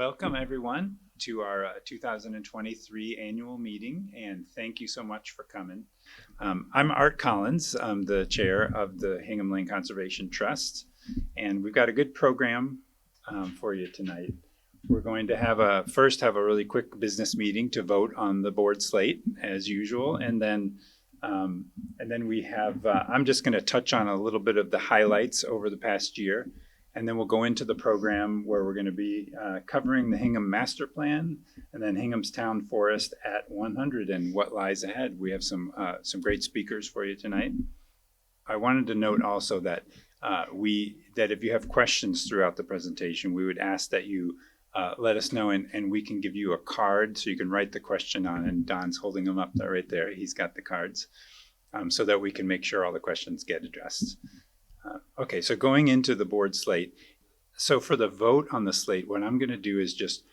Welcome everyone to our 2023 annual meeting, and thank you so much for coming. I'm Art Collins. I'm the chair of the Hingham Land Conservation Trust, and we've got a good program for you tonight. We're going to first have a really quick business meeting to vote on the board slate as usual, and then we have, I'm just going to touch on a little bit of the highlights over the past year. And then we'll go into the program where we're going to be covering the Hingham Master Plan and then Hingham's Town Forest at 100 and what lies ahead. We have some great speakers for you tonight. I wanted to note also that that if you have questions throughout the presentation, we would ask that you let us know, and we can give you a card so you can write the question on. And Don's holding them up there, right there. He's got the cards so that we can make sure all the questions get addressed. Okay, so going into the board slate. So for the vote on the slate, what I'm going to do is just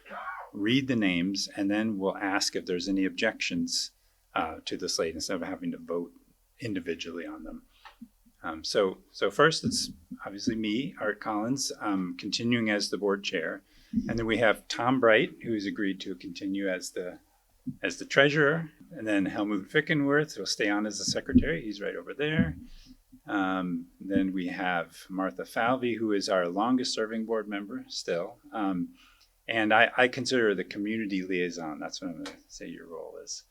read the names, and then we'll ask if there's any objections to the slate instead of having to vote individually on them. So first, it's obviously me, Art Collins, continuing as the board chair. And then we have Tom Bright, who's agreed to continue as the treasurer. And then Helmut Fickenworth will stay on as the secretary. He's right over there. Then we have Martha Falvey, who is our longest serving board member still. And I consider her the community liaison. That's what I'm going to say your role is.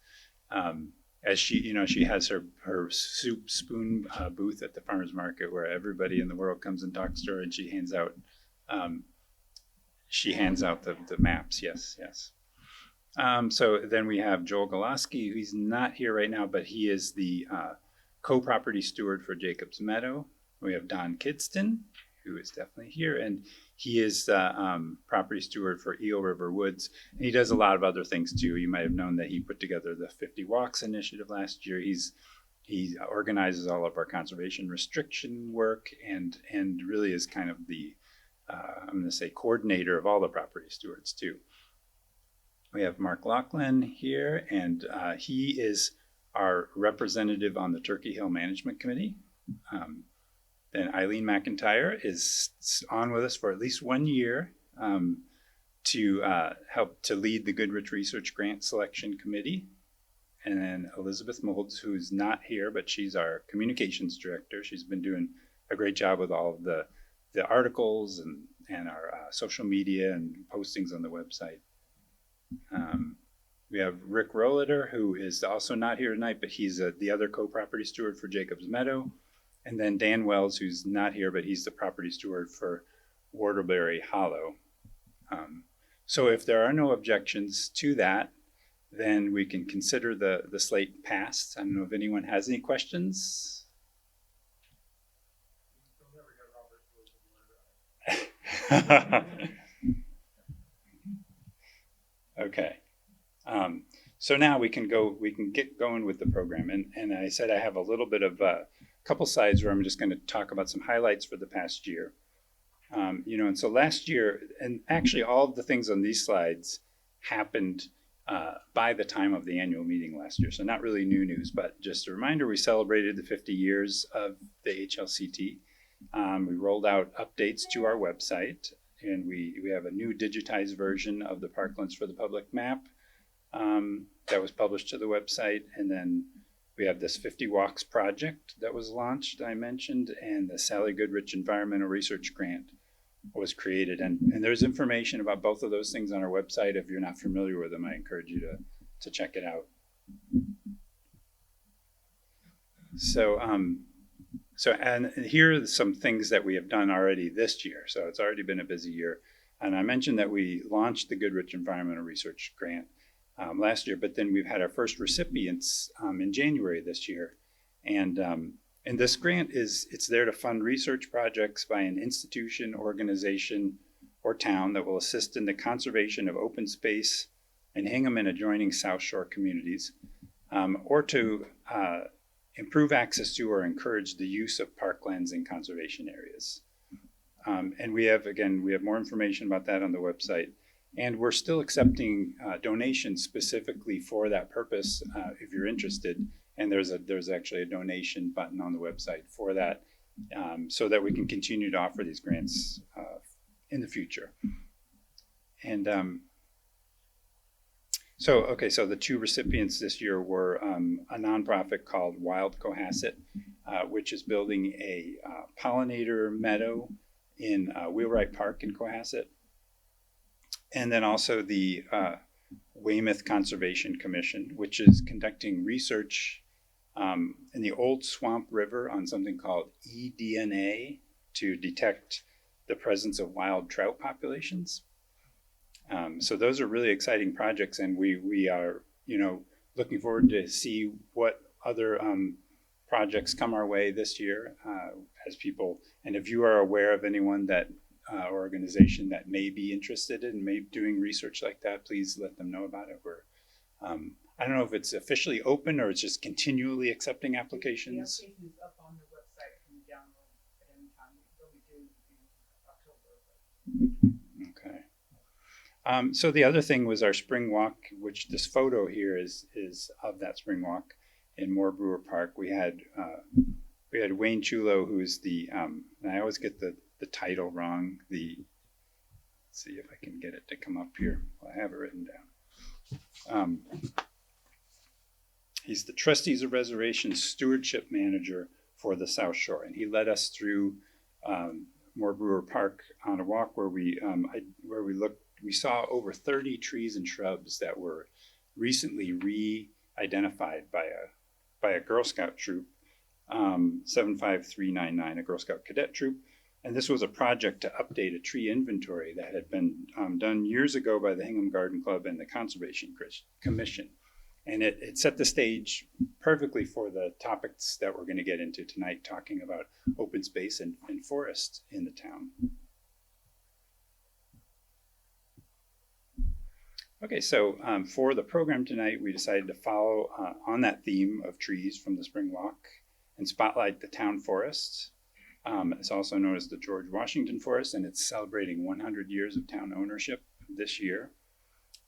As she has her soup spoon booth at the farmer's market where everybody in the world comes and talks to her, and she hands out the maps. Yes. So then we have Joel Goloski, who's not here right now, but he is the co-property steward for Jacobs Meadow. We have Don Kidston, who is definitely here, and he is the property steward for Eel River Woods. And he does a lot of other things too. You might have known that he put together the 50 Walks initiative last year. He organizes all of our conservation restriction work and really is kind of the I'm going to say coordinator of all the property stewards too. We have Mark Laughlin here, and he is our representative on the Turkey Hill Management Committee. Then Eileen McIntyre is on with us for at least 1 year to help to lead the Goodrich Research Grant Selection Committee. And then Elizabeth Molds, who's not here, but she's our communications director. She's been doing a great job with all of the articles and our social media and postings on the website. We have Rick Rolliter, who is also not here tonight, but he's the other co-property steward for Jacobs Meadow. And then Dan Wells, who's not here, but he's the property steward for Waterbury Hollow. So if there are no objections to that, then we can consider the slate passed. I don't know if anyone has any questions. Okay. So now we can get going with the program. And I said I have a little bit of a couple slides where I'm just going to talk about some highlights for the past year. And so last year, and actually all of the things on these slides happened by the time of the annual meeting last year. So not really new news, but just a reminder, we celebrated the 50 years of the HLCT. We rolled out updates to our website, and we have a new digitized version of the Parklands for the Public map that was published to the website. And then we have this 50 Walks project that was launched, I mentioned, and the Sally Goodrich Environmental Research Grant was created. And there's information about both of those things on our website. If you're not familiar with them, I encourage you to check it out. And here are some things that we have done already this year. So it's already been a busy year. And I mentioned that we launched the Goodrich Environmental Research Grant last year, but then we've had our first recipients in January this year. And this grant it's there to fund research projects by an institution, organization, or town that will assist in the conservation of open space in Hingham and adjoining South Shore communities, or to improve access to or encourage the use of parklands in conservation areas. And we have more information about that on the website. And we're still accepting donations specifically for that purpose if you're interested. And there's actually a donation button on the website for that so that we can continue to offer these grants in the future. And so the two recipients this year were a nonprofit called Wild Cohasset, which is building a pollinator meadow in Wheelwright Park in Cohasset. And then also the Weymouth Conservation Commission, which is conducting research in the Old Swamp River on something called eDNA to detect the presence of wild trout populations. So those are really exciting projects, and we are, looking forward to see what other projects come our way this year as people. And if you are aware of anyone that organization that may be interested in doing research like that, please let them know about it. I don't know if it's officially open or it's just continually accepting applications. The application is up on the website. Can download at any time. They'll be due in October. Okay. So the other thing was our spring walk, which this photo here is of that spring walk in Moore Brewer Park. We had Wayne Chulo, who's the and I always get the title wrong. Let's see if I can get it to come up here. Well, I have it written down. He's the Trustees of Reservation Stewardship Manager for the South Shore, and he led us through Moore Brewer Park on a walk where we saw over 30 trees and shrubs that were recently re-identified by a Girl Scout troop, 75399, a Girl Scout cadet troop. And this was a project to update a tree inventory that had been done years ago by the Hingham Garden Club and the Conservation Commission. And it set the stage perfectly for the topics that we're going to get into tonight, talking about open space and forest in the town. Okay, so for the program tonight, we decided to follow on that theme of trees from the spring walk and spotlight the town forests. It's also known as the George Washington Forest, and it's celebrating 100 years of town ownership this year.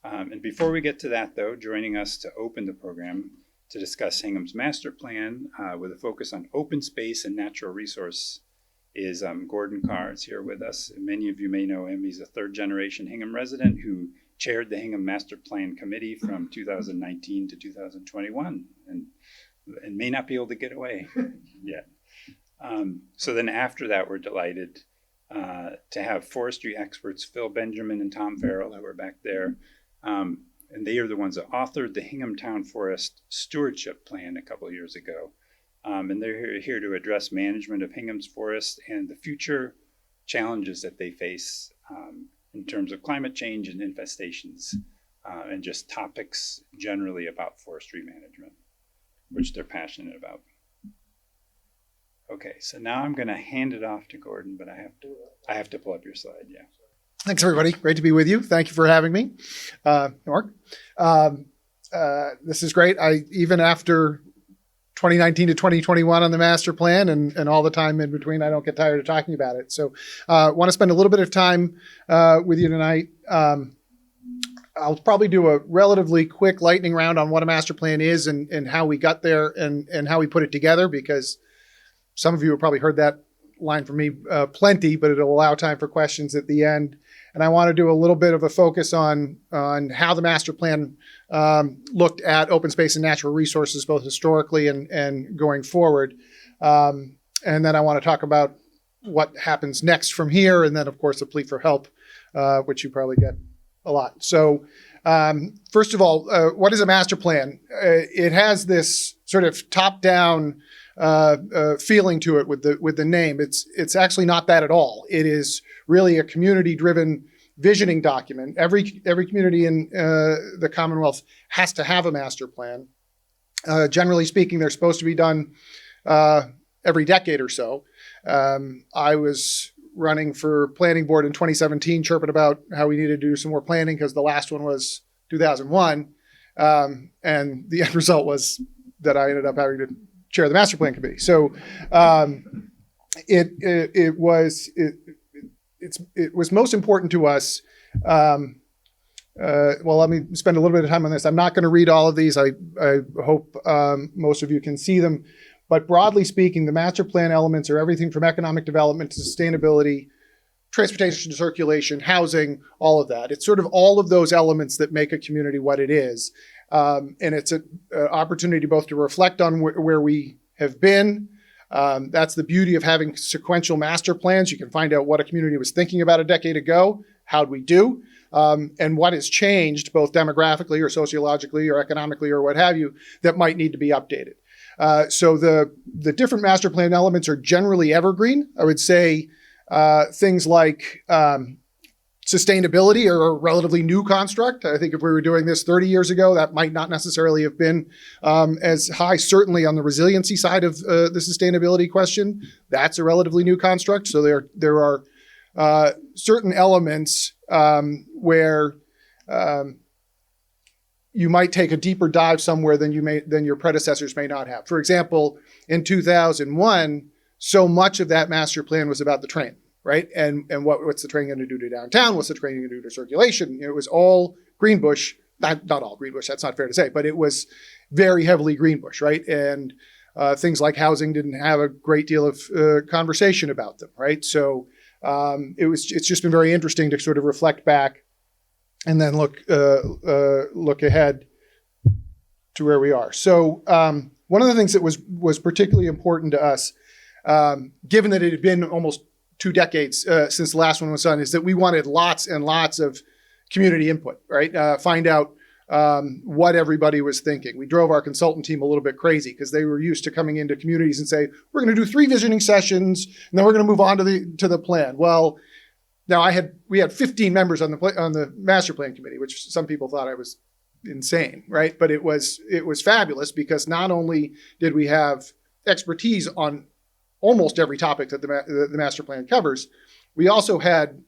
And before we get to that, though, joining us to open the program to discuss Hingham's Master Plan with a focus on open space and natural resource is Gordon Carr is here with us. And many of you may know him. He's a third-generation Hingham resident who chaired the Hingham Master Plan Committee from 2019 to 2021 and may not be able to get away yet. So then after that, we're delighted to have forestry experts Phil Benjamin and Tom Farrell, who are back there. And they are the ones that authored the Hingham Town Forest Stewardship Plan a couple of years ago. And they're here to address management of Hingham's forest and the future challenges that they face in terms of climate change and infestations and just topics generally about forestry management, which they're passionate about. Okay, so now I'm going to hand it off to Gordon, but I have to pull up your slide. Yeah. Thanks, everybody. Great to be with you. Thank you for having me, Mark. This is great. Even after 2019 to 2021 on the master plan and all the time in between, I don't get tired of talking about it. So I want to spend a little bit of time with you tonight. I'll probably do a relatively quick lightning round on what a master plan is and how we got there and how we put it together, because some of you have probably heard that line from me plenty, but it'll allow time for questions at the end. And I want to do a little bit of a focus on how the master plan looked at open space and natural resources, both historically and going forward. And then I want to talk about what happens next from here. And then, of course, a plea for help, which you probably get a lot. So first of all, what is a master plan? It has this sort of top-down feeling to it with the name. It's actually not that at all. It is really a community-driven visioning document. Every community in the Commonwealth has to have a master plan. Generally speaking, they're supposed to be done every decade or so. I was running for planning board in 2017, chirping about how we needed to do some more planning because the last one was 2001. And the end result was that I ended up having to chair the master plan committee. So it was most important to us. Well, let me spend a little bit of time on this. I'm not going to read all of these. I hope most of you can see them. But broadly speaking, the master plan elements are everything from economic development to sustainability transportation, circulation, housing, all of that. It's sort of all of those elements that make a community what it is. And it's an opportunity both to reflect on where we have been. That's the beauty of having sequential master plans. You can find out what a community was thinking about a decade ago, how'd we do, and what has changed both demographically or sociologically or economically or what have you that might need to be updated. So the different master plan elements are generally evergreen. I would say things like sustainability are a relatively new construct. I think if we were doing this 30 years ago, that might not necessarily have been as high. Certainly on the resiliency side of the sustainability question, that's a relatively new construct. So there are certain elements where you might take a deeper dive somewhere than your predecessors may not have. For example, in 2001, so much of that master plan was about the train, right? And what's the train going to do to downtown? What's the train going to do to circulation? It was all Greenbush, not all Greenbush, that's not fair to say, but it was very heavily Greenbush, right? And things like housing didn't have a great deal of conversation about them, right? So it's just been very interesting to sort of reflect back and then look ahead to where we are. So one of the things that was particularly important to us, given that it had been almost 2 decades since the last one was done, is that we wanted lots and lots of community input, right? Find out what everybody was thinking. We drove our consultant team a little bit crazy because they were used to coming into communities and say, we're going to do 3 visioning sessions, and then we're going to move on to the plan. Well, now we had 15 members on the master plan committee, which some people thought I was insane, right? But it was fabulous because not only did we have expertise on almost every topic that the master plan covers, we also had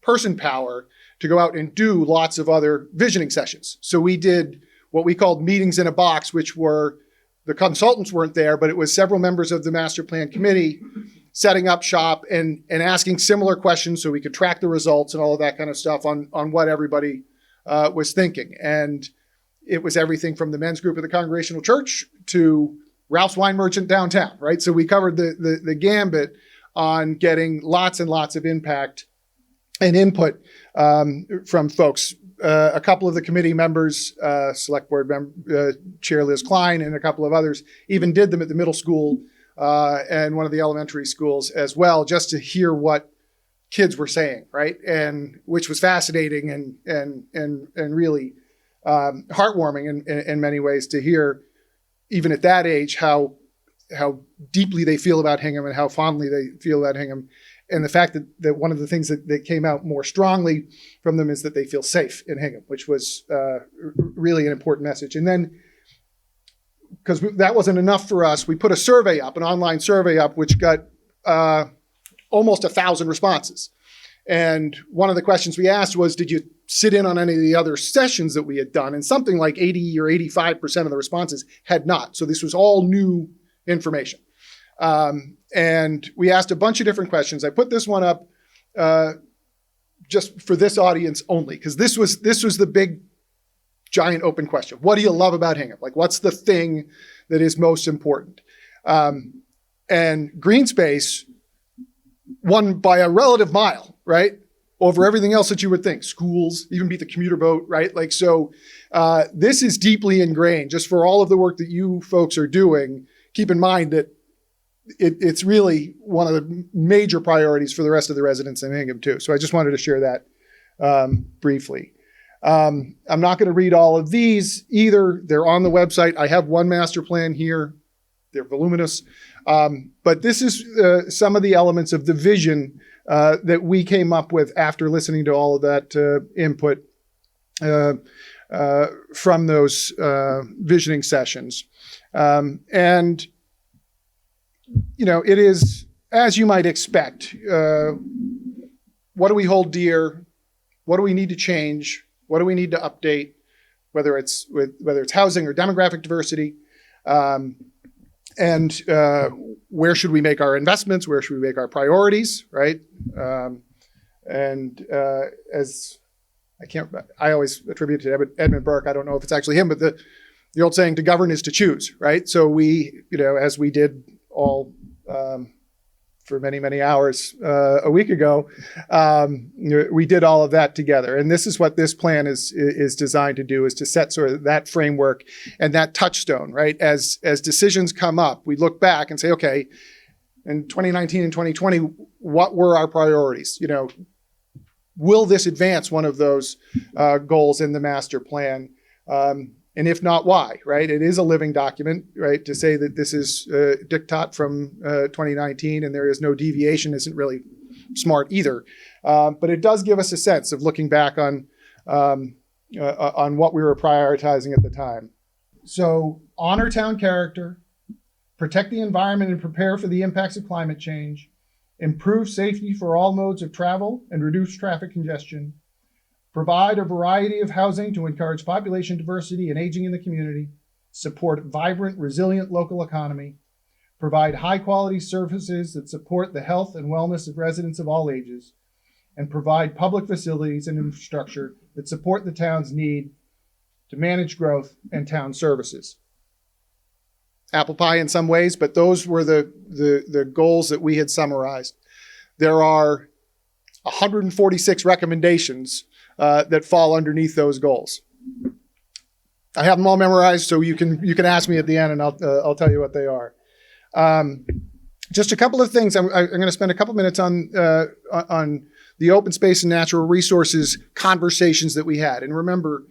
person power to go out and do lots of other visioning sessions. So we did what we called meetings in a box, which were, the consultants weren't there, but it was several members of the master plan committee setting up shop and asking similar questions so we could track the results and all of that kind of stuff on what everybody was thinking. And it was everything from the men's group of the Congregational Church to Ralph's Wine Merchant downtown, right? So we covered the gambit on getting lots and lots of impact and input from folks. A couple of the committee members, Select Board member, Chair Liz Klein, and a couple of others even did them at the middle school and one of the elementary schools as well, just to hear what kids were saying, right? And which was fascinating and really heartwarming in many ways to hear, even at that age, how deeply they feel about Hingham and how fondly they feel about Hingham. And the fact that one of the things that came out more strongly from them is that they feel safe in Hingham, which was really an important message. And then, because that wasn't enough for us, we put a survey up, an online survey up, which got almost 1,000 responses. And one of the questions we asked was, did you sit in on any of the other sessions that we had done? And something like 80 or 85% of the responses had not. So this was all new information. And we asked a bunch of different questions. I put this one up just for this audience only, because this was the big, giant open question. What do you love about Hingham? Like, what's the thing that is most important? And green space won by a relative mile, right? Over everything else that you would think. Schools, even beat the commuter boat, right? Like, so this is deeply ingrained. Just for all of the work that you folks are doing, keep in mind that it's really one of the major priorities for the rest of the residents in Hingham too. So I just wanted to share that briefly. I'm not going to read all of these either. They're on the website. I have one master plan here. They're voluminous. But this is some of the elements of the vision that we came up with after listening to all of that input from those visioning sessions. And, you know, it is, as you might expect, what do we hold dear? What do we need to change? What do we need to update? Whether it's housing or demographic diversity, and where should we make our investments? Where should we make our priorities? Right? As I always attribute it to Edmund Burke. I don't know if it's actually him, but the old saying, "To govern is to choose." Right? So we, you know, as we did all for many, many hours a week ago, we did all of that together. And this is what this plan is designed to do, is to set sort of that framework and that touchstone, right? As decisions come up, we look back and say, okay, in 2019 and 2020, what were our priorities? You know, will this advance one of those goals in the master plan? And if not, why, right? It is a living document, right? To say that this is diktat from 2019 and there is no deviation isn't really smart either. But it does give us a sense of looking back on what we were prioritizing at the time. So honor town character, protect the environment and prepare for the impacts of climate change, improve safety for all modes of travel and reduce traffic congestion, provide a variety of housing to encourage population diversity and aging in the community, support vibrant, resilient local economy, provide high-quality services that support the health and wellness of residents of all ages, and provide public facilities and infrastructure that support the town's need to manage growth and town services. Apple pie in some ways, but those were the goals that we had summarized. There are 146 recommendations that fall underneath those goals. I have them all memorized, so you can ask me at the end, and I'll tell you what they are. Just a couple of things. I'm going to spend a couple minutes on the open space and natural resources conversations that we had. And remember,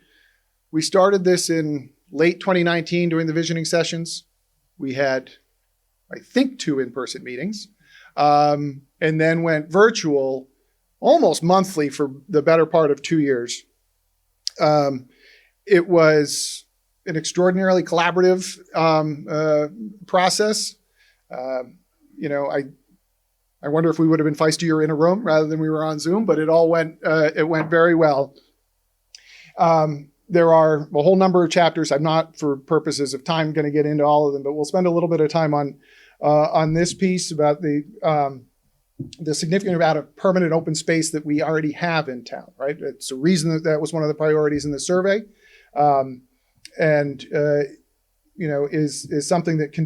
we started this in late 2019 during the visioning sessions. We had, I think, 2 in-person meetings, and then went virtual almost monthly for the better part of 2 years. It was an extraordinarily collaborative process. You know, I wonder if we would have been feistier in a room rather than we were on Zoom, but it all went very well. There are a whole number of chapters. I'm not, for purposes of time, going to get into all of them, but we'll spend a little bit of time on this piece about the significant amount of permanent open space that we already have in town, right? It's a reason that was one of the priorities in the survey, and you know, is something that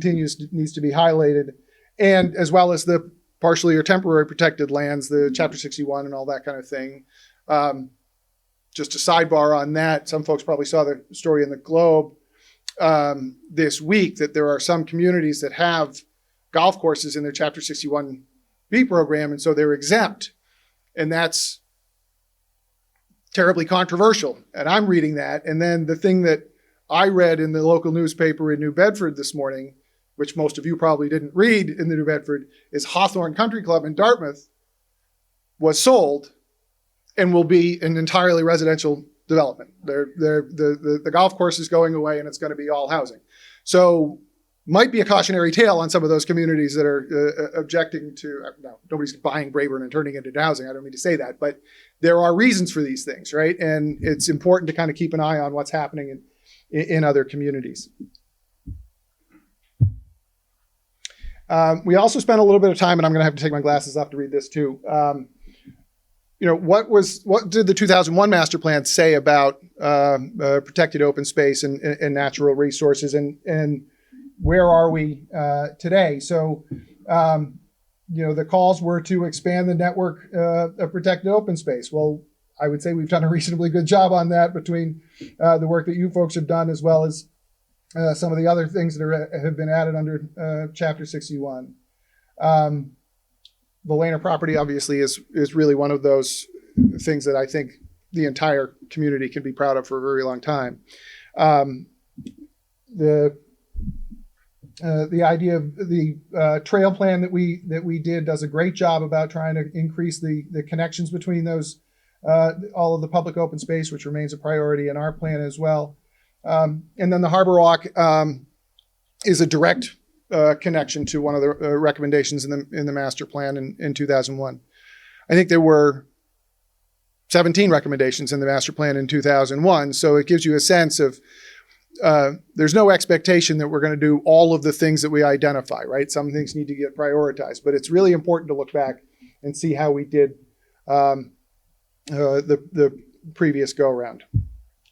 needs to be highlighted, and as well as the partially or temporary protected lands, the Chapter 61 and all that kind of thing. Just a sidebar on that, some folks probably saw the story in the Globe this week that there are some communities that have golf courses in their Chapter 61B program, and so they're exempt. And that's terribly controversial. And I'm reading that. And then the thing that I read in the local newspaper in New Bedford this morning, which most of you probably didn't read in the New Bedford, is Hawthorne Country Club in Dartmouth was sold and will be an entirely residential development. The golf course is going away and it's going to be all housing. So might be a cautionary tale on some of those communities that are objecting to, no, nobody's buying Braeburn and turning it into housing. I don't mean to say that, but there are reasons for these things, right? And it's important to kind of keep an eye on what's happening in other communities. We also spent a little bit of time, and I'm going to have to take my glasses off to read this too. You know, what did the 2001 master plan say about protected open space and natural resources, and where are we today? So, you know, the calls were to expand the network of protected open space. Well, I would say we've done a reasonably good job on that between the work that you folks have done, as well as some of the other things that have been added under Chapter 61. The Lehner property obviously is really one of those things that I think the entire community can be proud of for a very long time. The idea of the trail plan that we did does a great job about trying to increase the connections between those, all of the public open space, which remains a priority in our plan as well. And then the Harbor Walk is a direct connection to one of the recommendations in the master plan in 2001. I think there were 17 recommendations in the master plan in 2001, so it gives you a sense of there's no expectation that we're going to do all of the things that we identify, right? Some things need to get prioritized, but it's really important to look back and see how we did the previous go-around.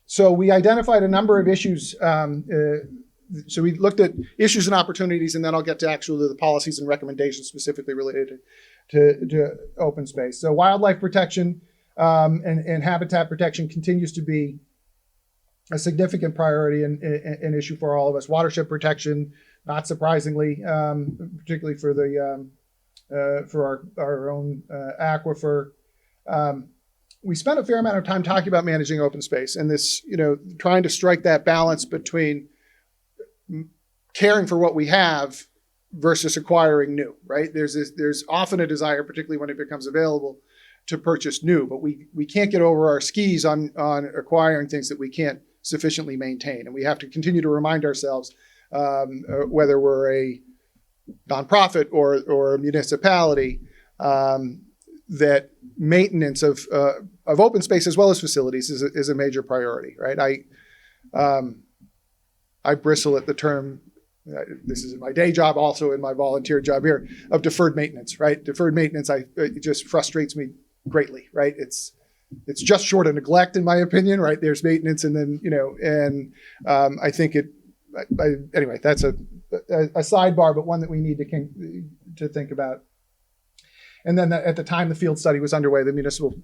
So we identified a number of issues so we looked at issues and opportunities, and then I'll get to actually the policies and recommendations specifically related to open space. So wildlife protection and habitat protection continues to be a significant priority and an issue for all of us. Watershed protection, not surprisingly, particularly for the for our own aquifer. We spent a fair amount of time talking about managing open space and this, trying to strike that balance between caring for what we have versus acquiring new, right? There's often a desire, particularly when it becomes available, to purchase new, but we can't get over our skis on acquiring things that we can't sufficiently maintain. And we have to continue to remind ourselves, whether we're a nonprofit or a municipality, that maintenance of open space as well as facilities is a major priority, right? I bristle at the term, this is in my day job, also in my volunteer job here, of deferred maintenance, right? Deferred maintenance, it just frustrates me greatly, right? It's just short of neglect, in my opinion, right? There's maintenance, and then, I think anyway, that's a sidebar, but one that we need to think about. And then at the time the field study was underway, the municipal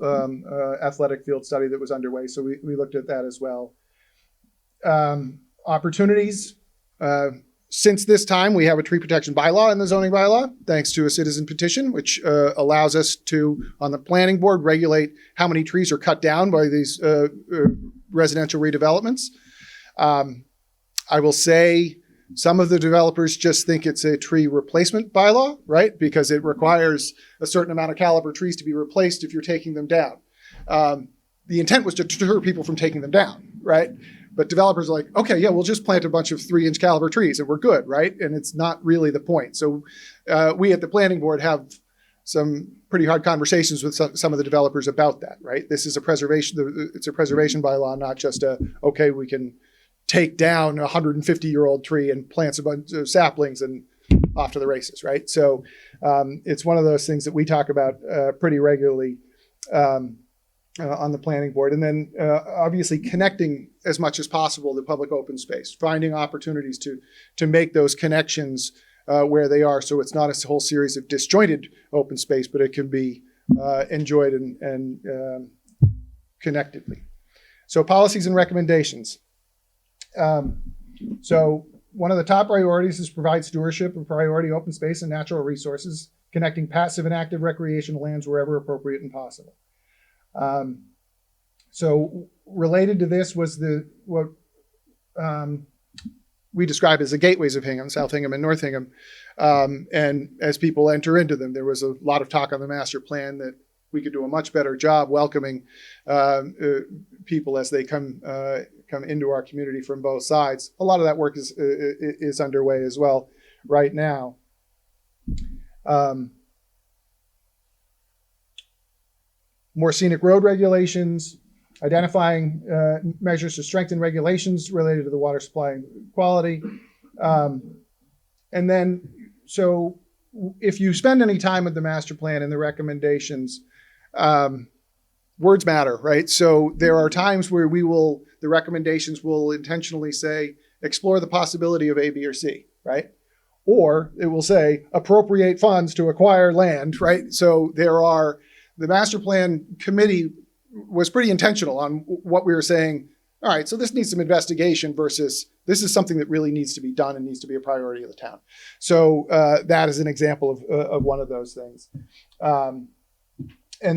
athletic field study that was underway, so we looked at that as well. Opportunities. Since this time, we have a tree protection bylaw in the zoning bylaw, thanks to a citizen petition, which allows us to, on the planning board, regulate how many trees are cut down by these residential redevelopments. I will say some of the developers just think it's a tree replacement bylaw, right? Because it requires a certain amount of caliber trees to be replaced if you're taking them down. The intent was to deter people from taking them down, right? But developers are like, okay, yeah, we'll just plant a bunch of 3-inch caliber trees and we're good, right? And it's not really the point. So we at the planning board have some pretty hard conversations with some of the developers about that, right? This is it's a preservation bylaw, not just okay, we can take down a 150-year-old tree and plant a bunch of saplings and off to the races, right? So it's one of those things that we talk about pretty regularly on the planning board. And then obviously connecting as much as possible the public open space, finding opportunities to make those connections where they are, so it's not a whole series of disjointed open space, but it can be enjoyed and connectedly. So policies and recommendations. So one of the top priorities is provide stewardship of priority open space and natural resources, connecting passive and active recreational lands wherever appropriate and possible. So related to this was what we describe as the gateways of Hingham, South Hingham and North Hingham. And as people enter into them, there was a lot of talk on the master plan that we could do a much better job welcoming people as they come into our community from both sides. A lot of that work is underway as well right now. More scenic road regulations, identifying measures to strengthen regulations related to the water supply and quality. And then, so if you spend any time with the master plan and the recommendations, words matter, right? So there are times where the recommendations will intentionally say, explore the possibility of A, B, or C, right? Or it will say, appropriate funds to acquire land, right? So the master plan committee was pretty intentional on what we were saying. All right, so this needs some investigation versus this is something that really needs to be done and needs to be a priority of the town. So that is an example of one of those things. And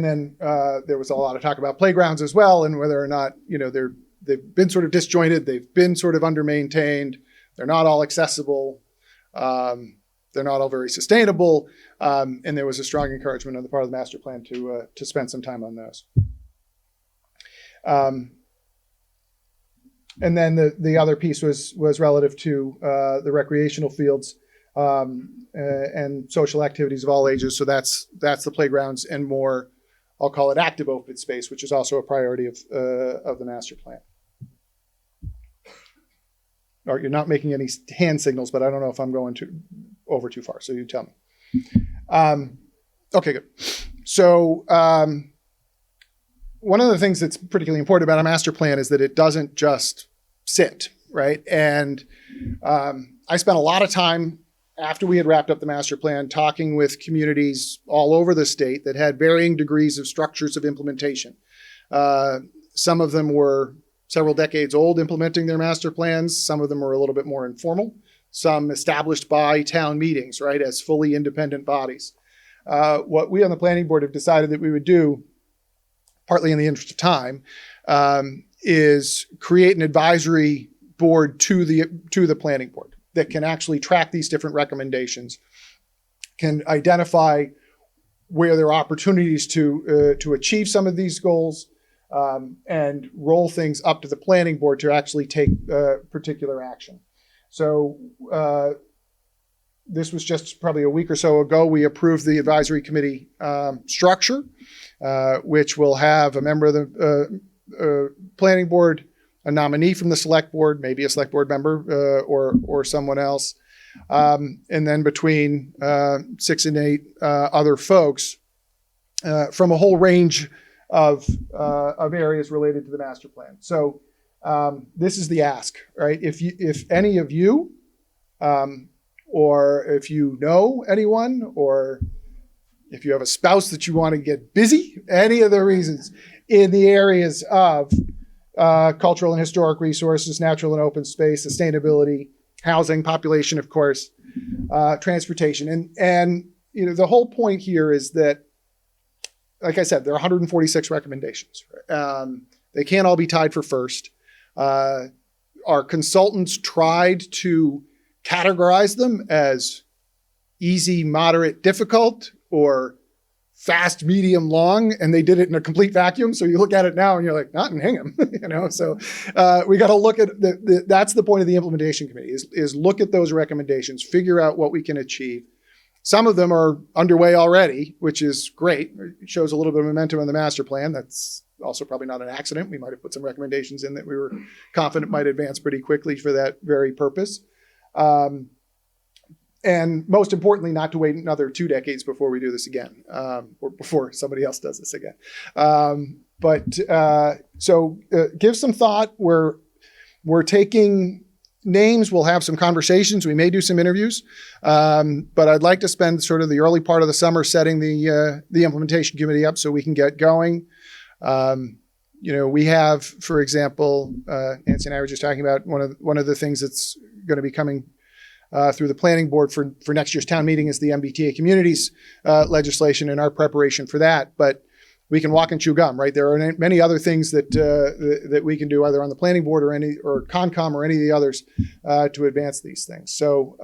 then there was a lot of talk about playgrounds as well, and whether or not they've been sort of disjointed, they've been sort of under-maintained, they're not all accessible, they're not all very sustainable, and there was a strong encouragement on the part of the master plan to spend some time on those. And then the other piece was relative to the recreational fields and social activities of all ages. So that's the playgrounds and more, I'll call it active open space, which is also a priority of the master plan. Or you're not making any hand signals, but I don't know if I'm going over too far. So you tell me. Okay, good. So one of the things that's particularly important about a master plan is that it doesn't just sit. right? And I spent a lot of time after we had wrapped up the master plan talking with communities all over the state that had varying degrees of structures of implementation. Some of them were several decades old implementing their master plans. Some of them were a little bit more informal. Some established by town meetings, right, as fully independent bodies. What we on the planning board have decided that we would do, partly in the interest of time, is create an advisory board to the planning board that can actually track these different recommendations, can identify where there are opportunities to achieve some of these goals, and roll things up to the planning board to actually take particular action. So this was just probably a week or so ago, we approved the advisory committee structure, which will have a member of the planning board, a nominee from the select board, maybe a select board member or someone else, and then between 6 and 8 other folks from a whole range of areas related to the master plan. So this is the ask, right? If any of you, or if you know anyone, or if you have a spouse that you want to get busy, any of the reasons in the areas of cultural and historic resources, natural and open space, sustainability, housing, population, of course, transportation. And you know, the whole point here is that, like I said, there are 146 recommendations. They can't all be tied for first. Our consultants tried to categorize them as easy, moderate, difficult, or fast, medium, long, and they did it in a complete vacuum. So you look at it now and you're like, not in Hingham, you know? So we got to look at that's the point of the implementation committee is look at those recommendations, figure out what we can achieve. Some of them are underway already, which is great. It shows a little bit of momentum on the master plan. That's also probably not an accident. We might have put some recommendations in that we were confident might advance pretty quickly for that very purpose. And most importantly, not to wait another 2 decades before we do this again, or before somebody else does this again. So give some thought. We're taking names. We'll have some conversations. We may do some interviews. But I'd like to spend sort of the early part of the summer setting the implementation committee up so we can get going. You know, we have, for example, Nancy and I were just talking about one of the things that's going to be coming through the planning board for next year's town meeting is the MBTA communities legislation and our preparation for that. But we can walk and chew gum, right? There are many other things that we can do either on the planning board or Concom or any of the others to advance these things. So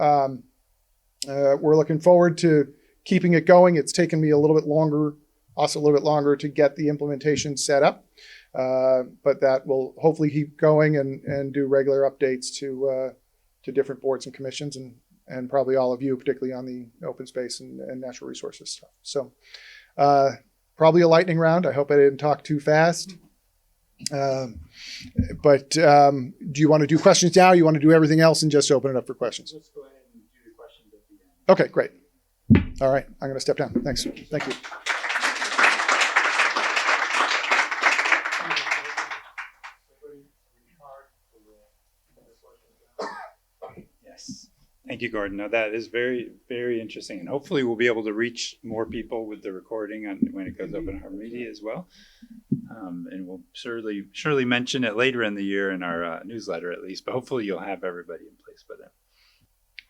we're looking forward to keeping it going. It's taken me a little bit longer to get the implementation set up. But that will hopefully keep going and do regular updates to different boards and commissions and probably all of you, particularly on the open space and natural resources stuff. So probably a lightning round. I hope I didn't talk too fast. But do you want to do questions now? Or you want to do everything else and just open it up for questions? Let's go ahead and do the questions at the end. Okay, great. All right, I'm going to step down. Thanks. Thank you. Yes. Thank you, Gordon. No, that is very, very interesting. And hopefully we'll be able to reach more people with the recording when it goes up in our media as well. And we'll surely mention it later in the year in our newsletter at least, but hopefully you'll have everybody in place by then.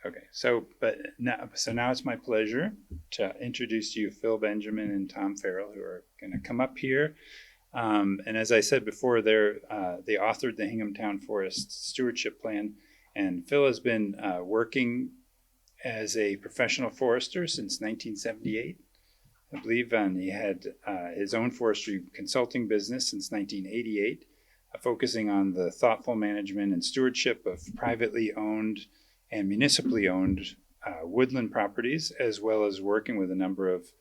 Okay, so now it's my pleasure to introduce to you Phil Benjamin and Tom Farrell, who are going to come up here. And as I said before, they authored the Hingham Town Forest Stewardship Plan. And Phil has been working as a professional forester since 1978, I believe, and he had his own forestry consulting business since 1988, focusing on the thoughtful management and stewardship of privately owned and municipally owned woodland properties, as well as working with a number of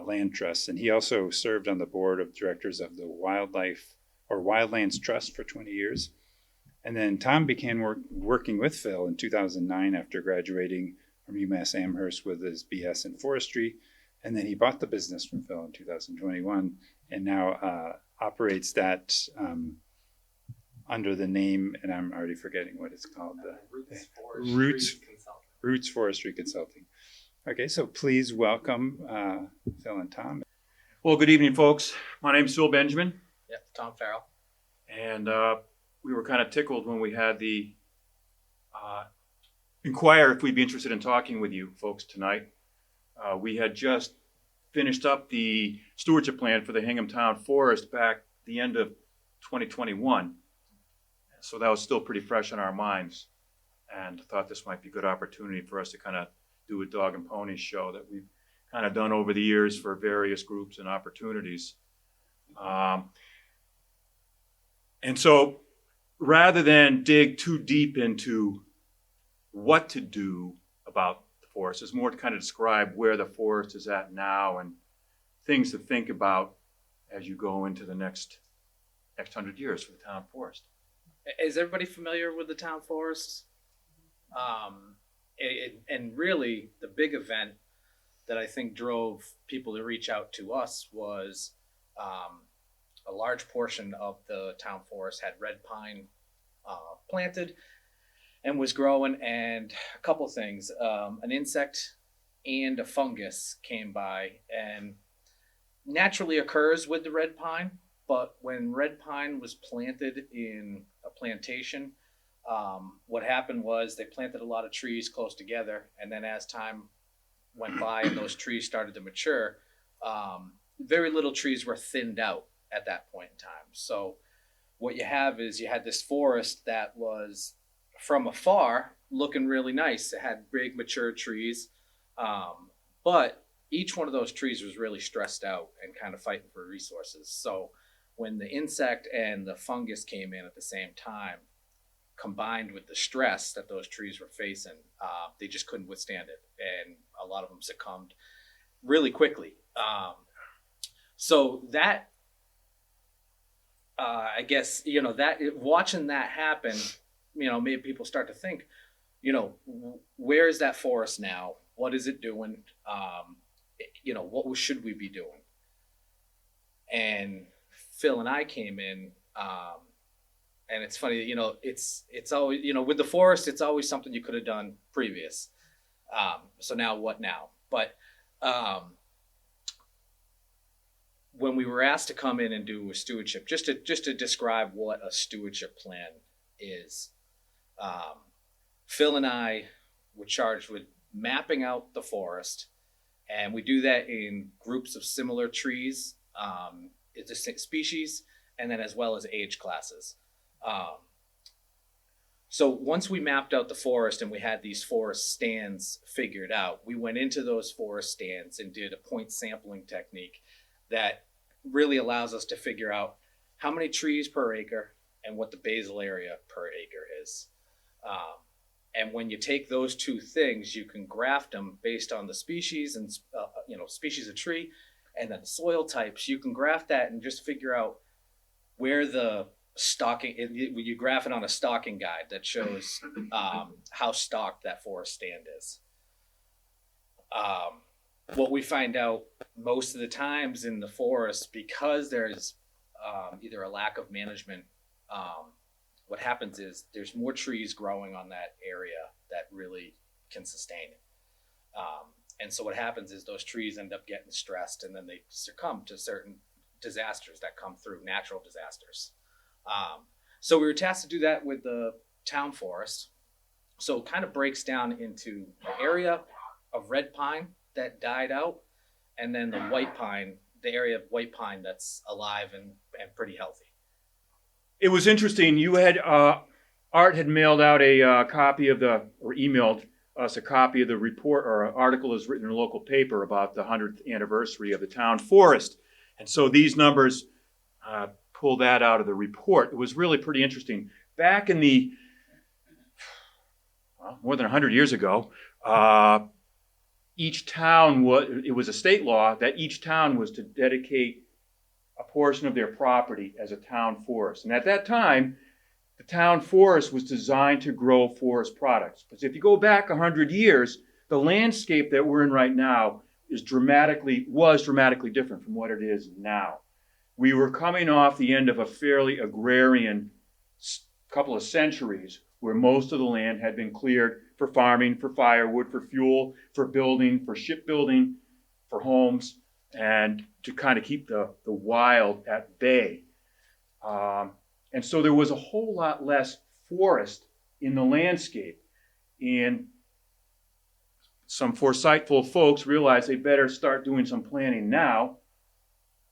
land trusts. And he also served on the board of directors of the Wildlands Trust for 20 years. And then Tom began working with Phil in 2009 after graduating from UMass Amherst with his BS in forestry. And then he bought the business from Phil in 2021 and now operates that under the name, and I'm already forgetting what it's called. Roots Roots Forestry Consulting. Okay, so please welcome Phil and Tom. Well, good evening, folks. My name's Phil Benjamin, Yep, Tom Farrell. and we were kind of tickled when we had the inquire if we'd be interested in talking with you folks tonight. We had just finished up the stewardship plan for the Hingham Town Forest back the end of 2021, so that was still pretty fresh in our minds, and thought this might be a good opportunity for us to kind of do a dog and pony show that we've kind of done over the years for various groups and opportunities. And so rather than dig too deep into what to do about the forest, it's more to kind of describe where the forest is at now and things to think about as you go into the next 100 years for the town forest. Is everybody familiar with the town forest? And really, the big event that I think drove people to reach out to us was a large portion of the town forest had red pine planted and was growing, and a couple things. An insect and a fungus came by, and naturally occurs with the red pine, but when red pine was planted in a plantation, what happened was they planted a lot of trees close together, and then as time went by and those trees started to mature, very little trees were thinned out at that point in time. So what you have is you had this forest that was from afar looking really nice. It had big mature trees, but each one of those trees was really stressed out and kind of fighting for resources. So when the insect and the fungus came in at the same time, combined with the stress that those trees were facing, they just couldn't withstand it, and a lot of them succumbed really quickly. So that, I guess, that watching that happen, made people start to think, where is that forest now? What is it doing? What should we be doing? And Phil and I came in. And it's funny, it's always, with the forest, it's always something you could have done previous. So now what now? But when we were asked to come in and do a stewardship, just to describe what a stewardship plan is, Phil and I were charged with mapping out the forest, and we do that in groups of similar trees, distinct species, and then as well as age classes. So once we mapped out the forest and we had these forest stands figured out, we went into those forest stands and did a point sampling technique that really allows us to figure out how many trees per acre and what the basal area per acre is. And when you take those two things, you can graft them based on the species and species of tree, and then the soil types. You can graft that and just figure out where the you graph it on a stalking guide that shows how stocked that forest stand is. What we find out most of the times in the forest, because there's either a lack of management, what happens is there's more trees growing on that area that really can sustain it. And so what happens is those trees end up getting stressed, and then they succumb to certain disasters that come through, natural disasters. So we were tasked to do that with the town forest. So it kind of breaks down into the area of red pine that died out, and then the white pine, the area of white pine that's alive and pretty healthy. It was interesting. You had Art had mailed out a copy of or emailed us a copy of the report or article that's written in a local paper about the 100th anniversary of the town forest. And so these numbers pull that out of the report. It was really pretty interesting. Back in the, more than 100 years ago, each town it was a state law that each town was to dedicate a portion of their property as a town forest. And at that time, the town forest was designed to grow forest products. Because if you go back 100 years, the landscape that we're in right now was dramatically different from what it is now. We were coming off the end of a fairly agrarian couple of centuries where most of the land had been cleared for farming, for firewood, for fuel, for building, for shipbuilding, for homes, and to kind of keep the wild at bay. And so there was a whole lot less forest in the landscape. And some foresightful folks realized they better start doing some planning now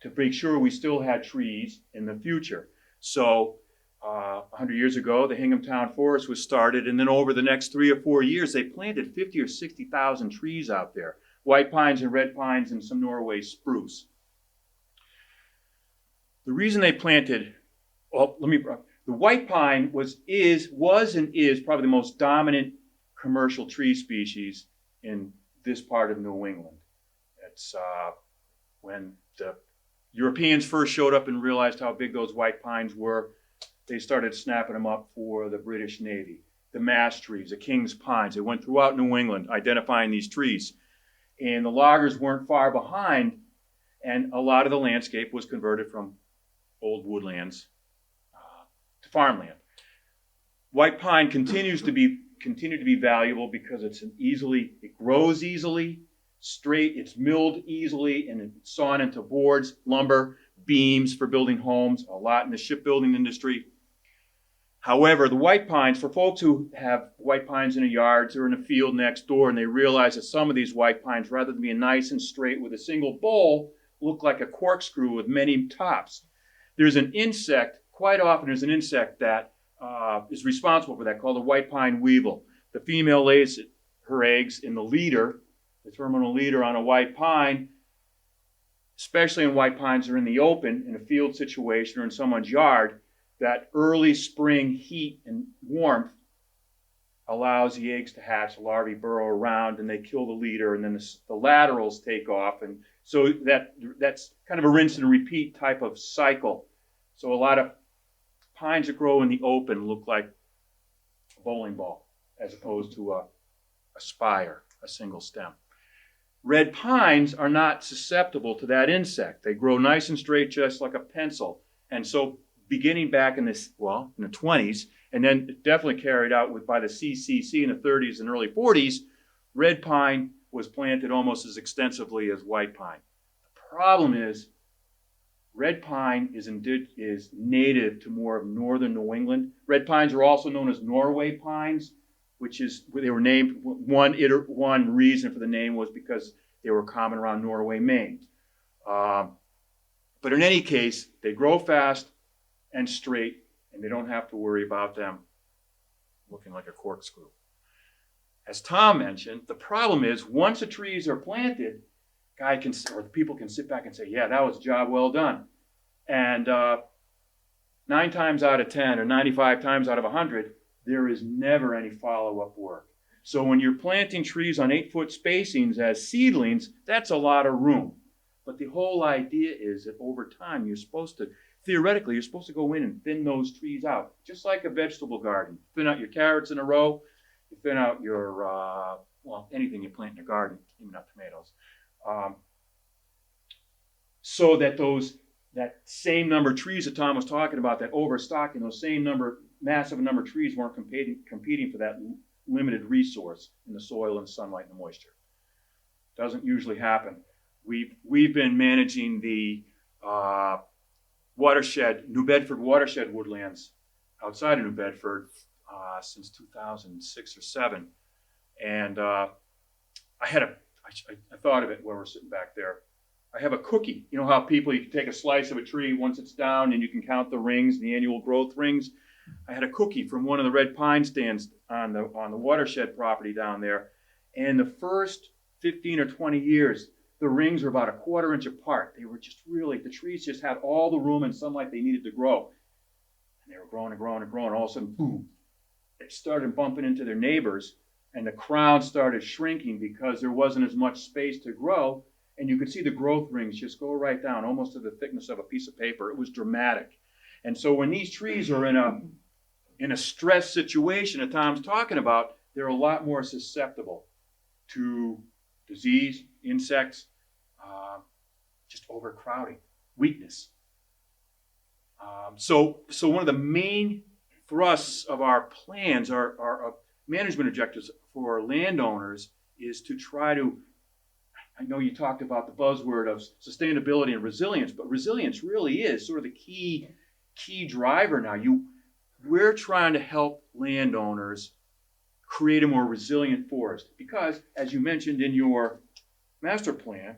to make sure we still had trees in the future. So 100 years ago, the Hingham Town Forest was started, and then over the next 3 or 4 years, they planted 50 or 60,000 trees out there. White pines and red pines and some Norway spruce. The reason they planted, the white pine was and is probably the most dominant commercial tree species in this part of New England. It's when the Europeans first showed up and realized how big those white pines were, they started snapping them up for the British Navy. The mass trees, the king's pines, they went throughout New England identifying these trees. And the loggers weren't far behind, and a lot of the landscape was converted from old woodlands to farmland. White pine continues to be valuable because it grows easily, straight, it's milled easily, and it's sawn into boards, lumber, beams for building homes, a lot in the shipbuilding industry. However, the white pines, for folks who have white pines in a yard or in a field next door, and they realize that some of these white pines, rather than being nice and straight with a single bowl, look like a corkscrew with many tops. There's an insect, quite often there's an insect that is responsible for that, called the white pine weevil. The female lays her eggs in the leader, the terminal leader on a white pine, especially in white pines that are in the open, in a field situation or in someone's yard. That early spring heat and warmth allows the eggs to hatch, the larvae burrow around, and they kill the leader, and then the laterals take off. And so that's kind of a rinse and repeat type of cycle. So a lot of pines that grow in the open look like a bowling ball as opposed to a spire, a single stem. Red pines are not susceptible to that insect. They grow nice and straight, just like a pencil. And so beginning back in the 20s, and then definitely carried out by the CCC in the 30s and early 40s, red pine was planted almost as extensively as white pine. The problem is, red pine is native to more of northern New England. Red pines are also known as Norway pines, which is where they were named. One reason for the name was because they were common around Norway, Maine. But in any case, they grow fast and straight, and they don't have to worry about them looking like a corkscrew. As Tom mentioned, the problem is once the trees are planted, the people can sit back and say, yeah, that was a job well done. And 9 times out of 10 or 95 times out of 100, there is never any follow-up work. So when you're planting trees on 8-foot spacings as seedlings, that's a lot of room. But the whole idea is that over time, theoretically, you're supposed to go in and thin those trees out, just like a vegetable garden. Thin out your carrots in a row, you thin out your, anything you plant in a garden, even not tomatoes. So that that same number of trees that Tom was talking about, that overstocking, those same massive number of trees weren't competing for that limited resource in the soil and sunlight and moisture. Doesn't usually happen. We've been managing the New Bedford watershed woodlands outside of New Bedford since 2006 or 7. And I thought of it when we're sitting back there. I have a cookie. You know how you can take a slice of a tree once it's down and you can count the rings, the annual growth rings. I had a cookie from one of the red pine stands on the watershed property down there. And the first 15 or 20 years, the rings were about a 1/4 inch apart. They were just the trees just had all the room and sunlight they needed to grow. And they were growing and growing and growing. All of a sudden, boom, they started bumping into their neighbors, and the crown started shrinking because there wasn't as much space to grow. And you could see the growth rings just go right down, almost to the thickness of a piece of paper. It was dramatic. And so when these trees are in a stress situation that Tom's talking about, they're a lot more susceptible to disease, insects, just overcrowding, weakness. So one of the main thrusts of our plans, our management objectives for landowners is to try to, I know you talked about the buzzword of sustainability and resilience, but resilience really is sort of the key driver now. We're trying to help landowners create a more resilient forest because, as you mentioned in your master plan,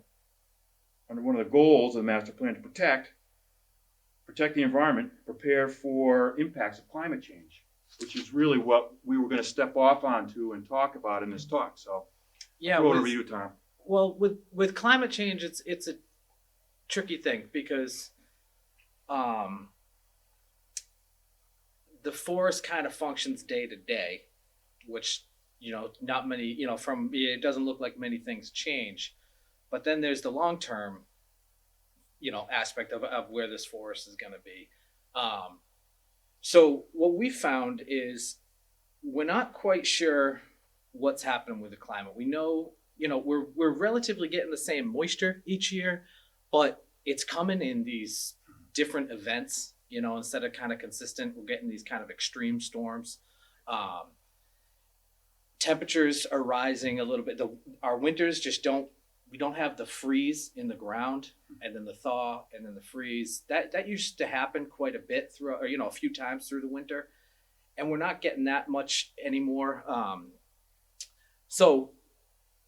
under one of the goals of the master plan to protect the environment, prepare for impacts of climate change, which is really what we were going to step off onto and talk about in this talk. So, Yeah, throw it over to you, Tom. well, with climate change, it's a tricky thing because the forest kind of functions day to day, which not many from it doesn't look like many things change, but then there's the long term aspect of where this forest is going to be. So what we found is we're not quite sure what's happening with the climate. We know we're relatively getting the same moisture each year, but it's coming in these different events. Instead of kind of consistent, we're getting these kind of extreme storms. Temperatures are rising a little bit. Our winters we don't have the freeze in the ground and then the thaw and then the freeze. That used to happen quite a bit throughout, or a few times through the winter, and we're not getting that much anymore. So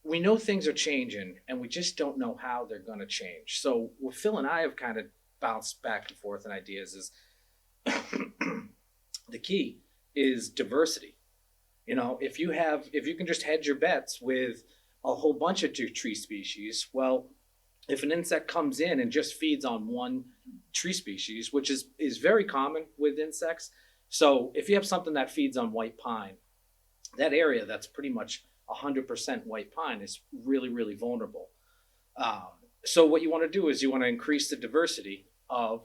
we know things are changing, and we just don't know how they're going to change. So what Phil and I have kind of bounced back and forth in ideas is the key is diversity. If you can just hedge your bets with a whole bunch of tree species, well, if an insect comes in and just feeds on one tree species, which is very common with insects. So if you have something that feeds on white pine, that area that's pretty much 100% white pine is really, really vulnerable. So what you want to do is you want to increase the diversity of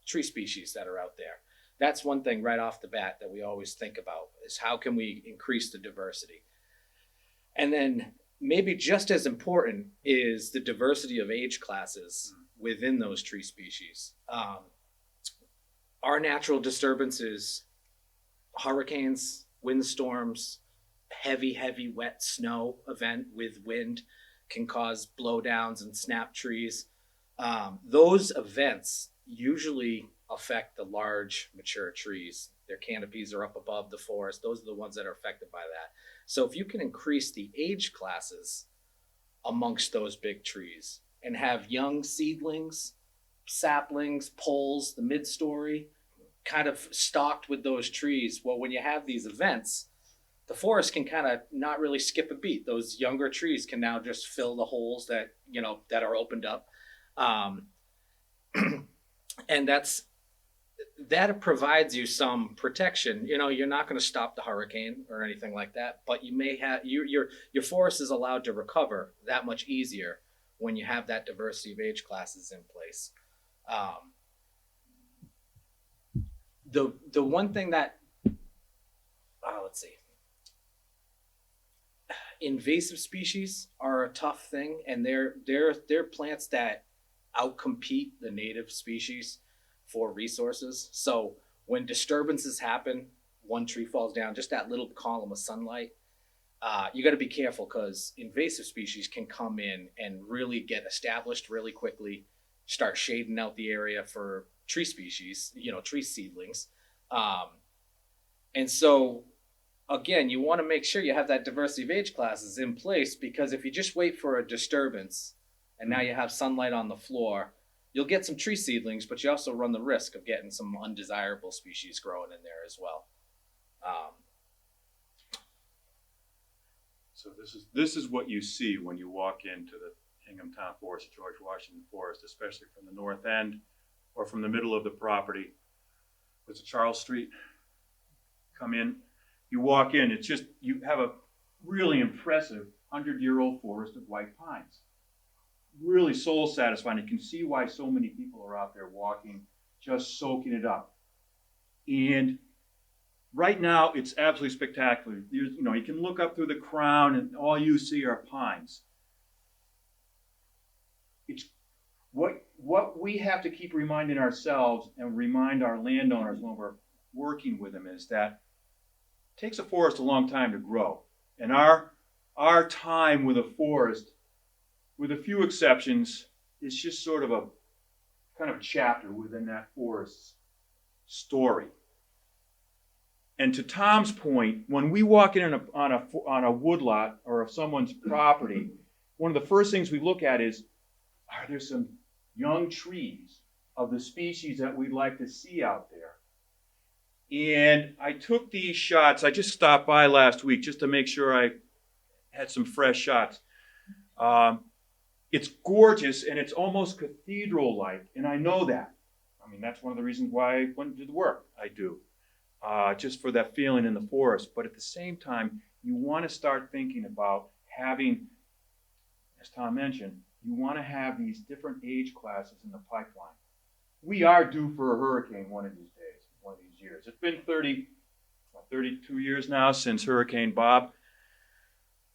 tree species that are out there. That's one thing right off the bat that we always think about is how can we increase the diversity? And then maybe just as important is the diversity of age classes within those tree species. Our natural disturbances, hurricanes, windstorms, heavy wet snow event with wind can cause blowdowns and snap trees. Those events usually affect the large mature trees. Their canopies are up above the forest. Those are the ones that are affected by that. So if you can increase the age classes amongst those big trees and have young seedlings, saplings, poles, the mid-story kind of stocked with those trees, well, when you have these events, the forest can kind of not really skip a beat. Those younger trees can now just fill the holes that are opened up. And that provides you some protection. You're not going to stop the hurricane or anything like that, but you may have your forest is allowed to recover that much easier when you have that diversity of age classes in place. The one thing that let's see, invasive species are a tough thing, and they're plants that outcompete the native species for resources. So when disturbances happen, one tree falls down, just that little column of sunlight, you got to be careful because invasive species can come in and really get established really quickly, start shading out the area for tree species, tree seedlings. And so again, you want to make sure you have that diversity of age classes in place, because if you just wait for a disturbance and now you have sunlight on the floor, you'll get some tree seedlings, but you also run the risk of getting some undesirable species growing in there as well. So this is what you see when you walk into the Hingham Town Forest, the George Washington Forest, especially from the north end or from the middle of the property. It's a Charles Street. Come in, you walk in, it's just, you have a really impressive 100-year-old forest of white pines. Really soul satisfying. You can see why so many people are out there walking, just soaking it up. And right now, it's absolutely spectacular. You can look up through the crown and all you see are pines. It's what we have to keep reminding ourselves and remind our landowners when we're working with them is that it takes a forest a long time to grow. And our time with a forest, with a few exceptions, is just sort of a kind of chapter within that forest's story. And to Tom's point, when we walk in on a woodlot or someone's property, one of the first things we look at is, are there some young trees of the species that we'd like to see out there? And I took these shots. I just stopped by last week just to make sure I had some fresh shots. It's gorgeous and it's almost cathedral-like, and I know that. I mean, that's one of the reasons why I went to do the work I do, just for that feeling in the forest. But at the same time, you want to start thinking about having, as Tom mentioned, you want to have these different age classes in the pipeline. We are due for a hurricane one of these days, one of these years. It's been 32 years now since Hurricane Bob.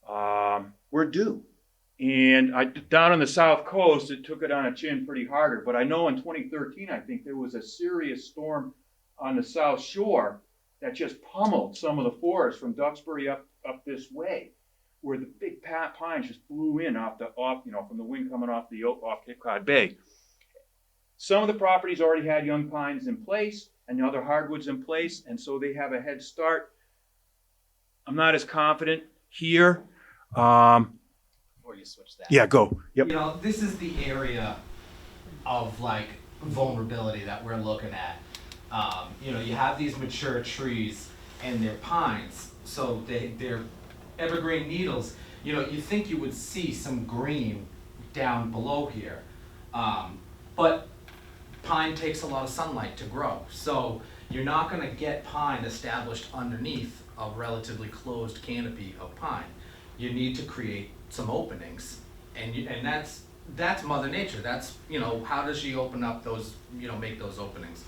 We're due. And down on the South Coast, it took it on a chin pretty harder. But I know in 2013, I think there was a serious storm on the South Shore that just pummeled some of the forest from Duxbury up this way, where the big pines just blew in from the wind coming off Cape Cod Bay. Some of the properties already had young pines in place and the other hardwoods in place, and so they have a head start. I'm not as confident here. Before you switch that. Yeah, go. Yep. You know, this is the area of like vulnerability that we're looking at. You know, you have these mature trees and they're pines, so they're evergreen needles. You know, you think you would see some green down below here, but pine takes a lot of sunlight to grow, so you're not going to get pine established underneath a relatively closed canopy of pine. You need to create some openings, and that's Mother Nature. That's, you know, how does she open up those, you know, make those openings?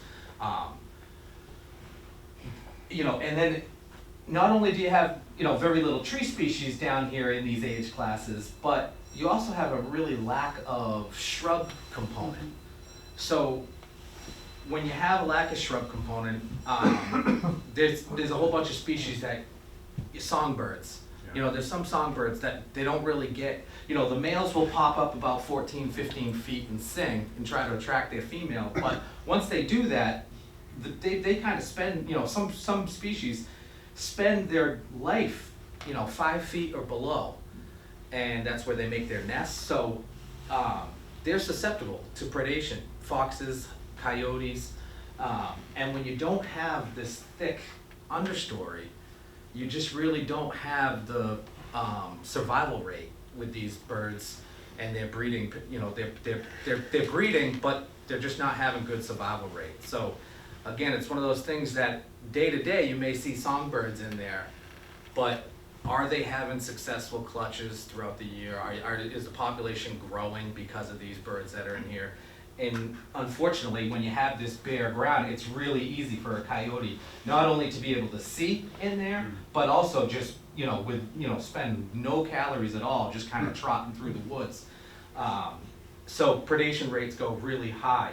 You know, and then not only do you have, you know, very little tree species down here in these age classes, but you also have a really lack of shrub component. So when you have a lack of shrub component, there's a whole bunch of species that, songbirds. You know, there's some songbirds that they don't really get, you know, the males will pop up about 14, 15 feet and sing and try to attract their female, but once they do that, they kind of spend, you know, some species spend their life, you know, 5 feet or below, and that's where they make their nests. So they're susceptible to predation, foxes, coyotes, and when you don't have this thick understory, you just really don't have the survival rate with these birds, and they're breeding. You know, they're breeding, but they're just not having good survival rate. So again, it's one of those things that day to day you may see songbirds in there, but are they having successful clutches throughout the year? Is the population growing because of these birds that are in here? And unfortunately, when you have this bare ground, it's really easy for a coyote not only to be able to see in there, but also just, you know, spend no calories at all, just kind of trotting through the woods. So predation rates go really high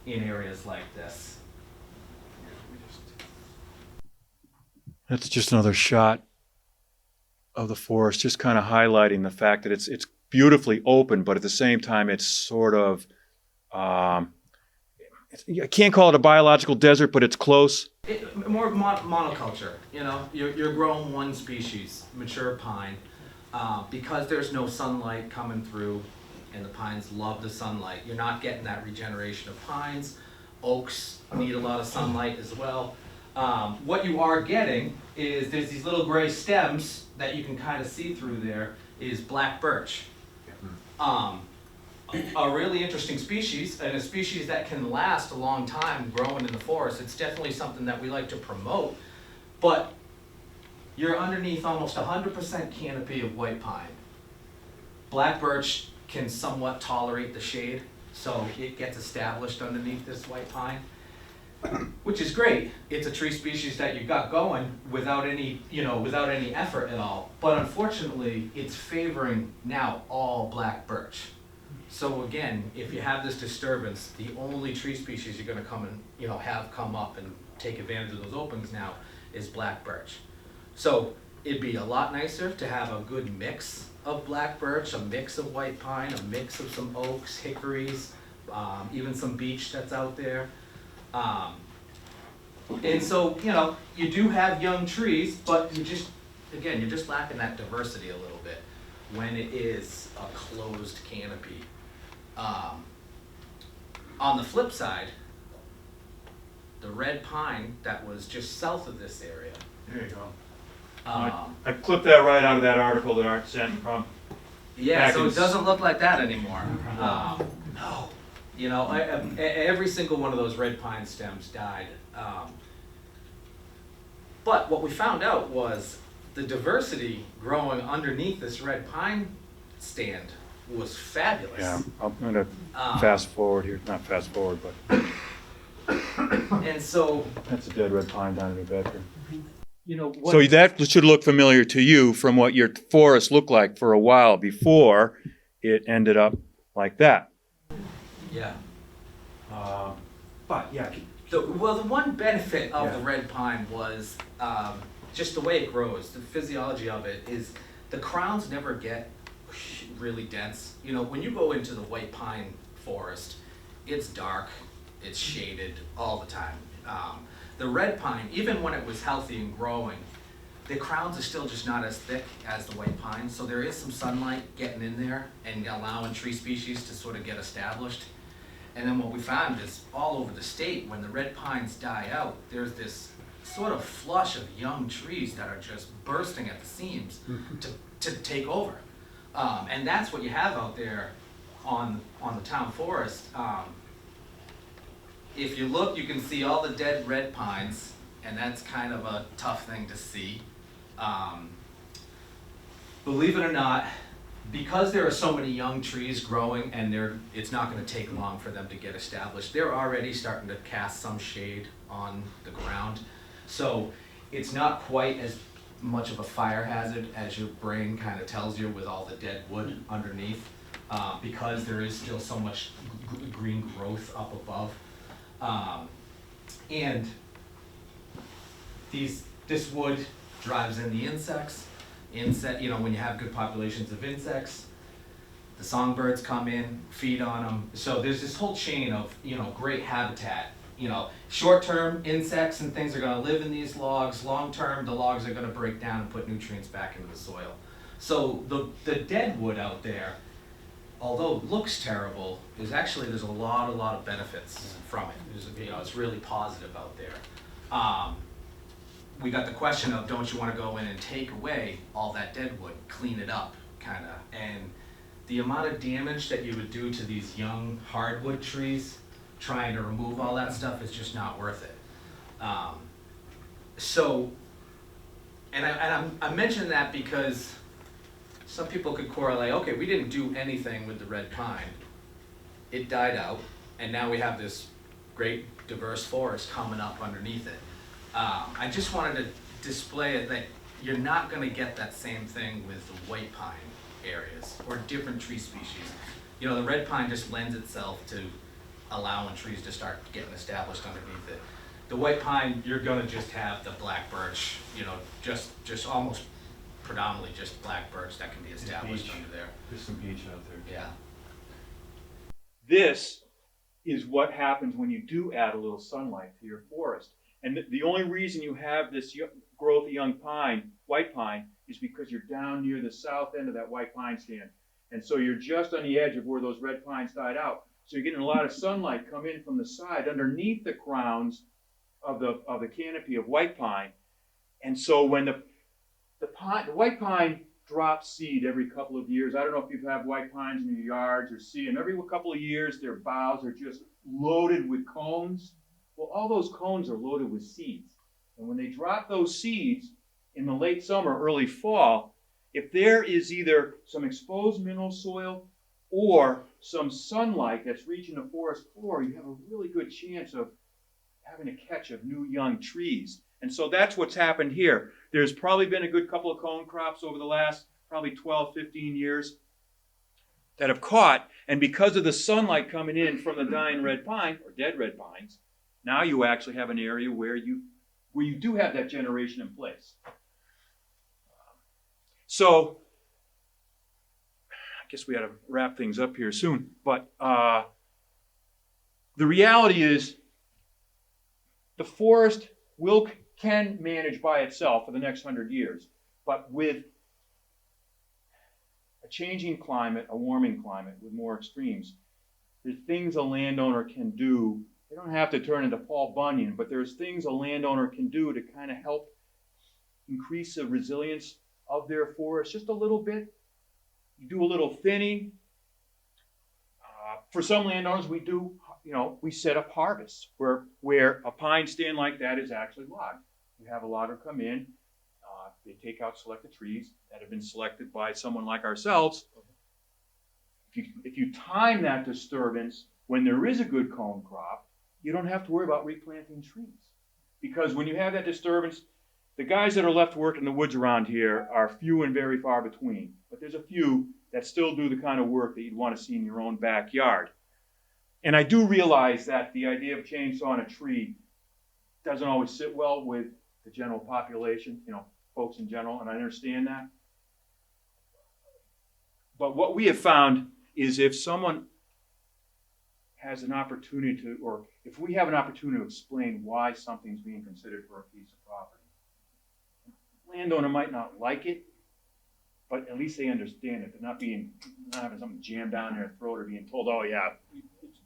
in areas like this. That's just another shot of the forest, just kind of highlighting the fact that it's beautifully open, but at the same time, it's sort of, I can't call it a biological desert, but it's close. More monoculture, you know, you're growing one species, mature pine, because there's no sunlight coming through, and the pines love the sunlight. You're not getting that regeneration of pines. Oaks need a lot of sunlight as well. What you are getting is there's these little gray stems that you can kind of see through there is black birch. A really interesting species, and a species that can last a long time growing in the forest. It's definitely something that we like to promote, but you're underneath almost 100% canopy of white pine. Black birch can somewhat tolerate the shade, so it gets established underneath this white pine, which is great. It's a tree species that you got going without any, you know, without any effort at all. But unfortunately, it's favoring now all black birch. So again, if you have this disturbance, the only tree species you're going to come and, you know, have come up and take advantage of those openings now is black birch. So it'd be a lot nicer to have a good mix of black birch, a mix of white pine, a mix of some oaks, hickories, even some beech that's out there. And so, you know, you do have young trees, but you're just lacking that diversity a little bit when it is a closed canopy. On the flip side, the red pine that was just south of this area, There you go. um, I clipped that right out of that article that Art sent from. yeah, back so in it doesn't look like that anymore. No. You know, every single one of those red pine stems died. But what we found out was the diversity growing underneath this red pine stand was fabulous. Yeah, I'm gonna Um, fast forward here, not fast forward, but And so, that's a dead red pine down in New Bedford. you know, what, So that should look familiar to you from what your forest looked like for a while before it ended up like that. yeah. But yeah, The one benefit of Yeah. the red pine was just the way it grows. The physiology of it is the crowns never get really dense. You know, when you go into the white pine forest, it's dark, it's shaded all the time. The red pine, even when it was healthy and growing, the crowns are still just not as thick as the white pine, so there is some sunlight getting in there and allowing tree species to sort of get established. And then what we found is all over the state, when the red pines die out, there's this sort of flush of young trees that are just bursting at the seams to take over. And that's what you have out there on the town forest. If you look, you can see all the dead red pines, and that's kind of a tough thing to see. Believe it or not, because there are so many young trees growing and it's not going to take long for them to get established, they're already starting to cast some shade on the ground. So it's not quite as much of a fire hazard as your brain kind of tells you with all the dead wood underneath, because there is still so much green growth up above. And this wood drives in the insects. You know, when you have good populations of insects, the songbirds come in, feed on them. So there's this whole chain of, you know, great habitat. You know, short-term insects and things are going to live in these logs. Long-term, the logs are going to break down and put nutrients back into the soil. So the dead wood out there, although it looks terrible, there's a lot of benefits from it. It's really positive out there. We got the question of, don't you want to go in and take away all that dead wood, clean it up, kind of. And the amount of damage that you would do to these young hardwood trees, trying to remove all that stuff, is just not worth it. I'm mentioning that because some people could correlate, okay, we didn't do anything with the red pine. It died out, and now we have this great diverse forest coming up underneath it. I just wanted to display it that you're not going to get that same thing with the white pine areas or different tree species. You know, the red pine just lends itself to allowing trees to start getting established underneath it. The white pine, you're going to just have the black birch, you know, just almost predominantly just black birch that can be established Beech. under there. There's some beech out there. Yeah. This is what happens when you do add a little sunlight to your forest. And the only reason you have this growth of young pine, white pine, is because you're down near the south end of that white pine stand. And so you're just on the edge of where those red pines died out. So you're getting a lot of sunlight come in from the side underneath the crowns of the canopy of white pine. And so when the white pine drops seed every couple of years. I don't know if you have white pines in your yards or see them. Every couple of years, their boughs are just loaded with cones. Well, all those cones are loaded with seeds. And when they drop those seeds in the late summer, early fall, if there is either some exposed mineral soil or some sunlight that's reaching the forest floor, you have a really good chance of having a catch of new young trees. And so that's what's happened here. There's probably been a good couple of cone crops over the last probably 12, 15 years that have caught. And because of the sunlight coming in from the dying red pine, or dead red pines, Now you actually have an area where you do have that generation in place. So I guess we got to wrap things up here soon, but the reality is the forest can manage by itself for the next 100 years, but with a changing climate, a warming climate with more extremes, there's things a landowner can do. They don't have to turn into Paul Bunyan, but there's things a landowner can do to kind of help increase the resilience of their forest just a little bit. You do a little thinning. For some landowners, we set up harvests where a pine stand like that is actually logged. You have a logger come in, they take out selected trees that have been selected by someone like ourselves. If you time that disturbance when there is a good cone crop, you don't have to worry about replanting trees. Because when you have that disturbance, the guys that are left to work in the woods around here are few and very far between. But there's a few that still do the kind of work that you'd want to see in your own backyard. And I do realize that the idea of chainsawing a tree doesn't always sit well with the general population, folks in general, and I understand that. But what we have found is if someone has an opportunity to, or if we have an opportunity to explain why something's being considered for a piece of property, the landowner might not like it, but at least they understand it. They're not having something jammed down their throat or being told, oh yeah,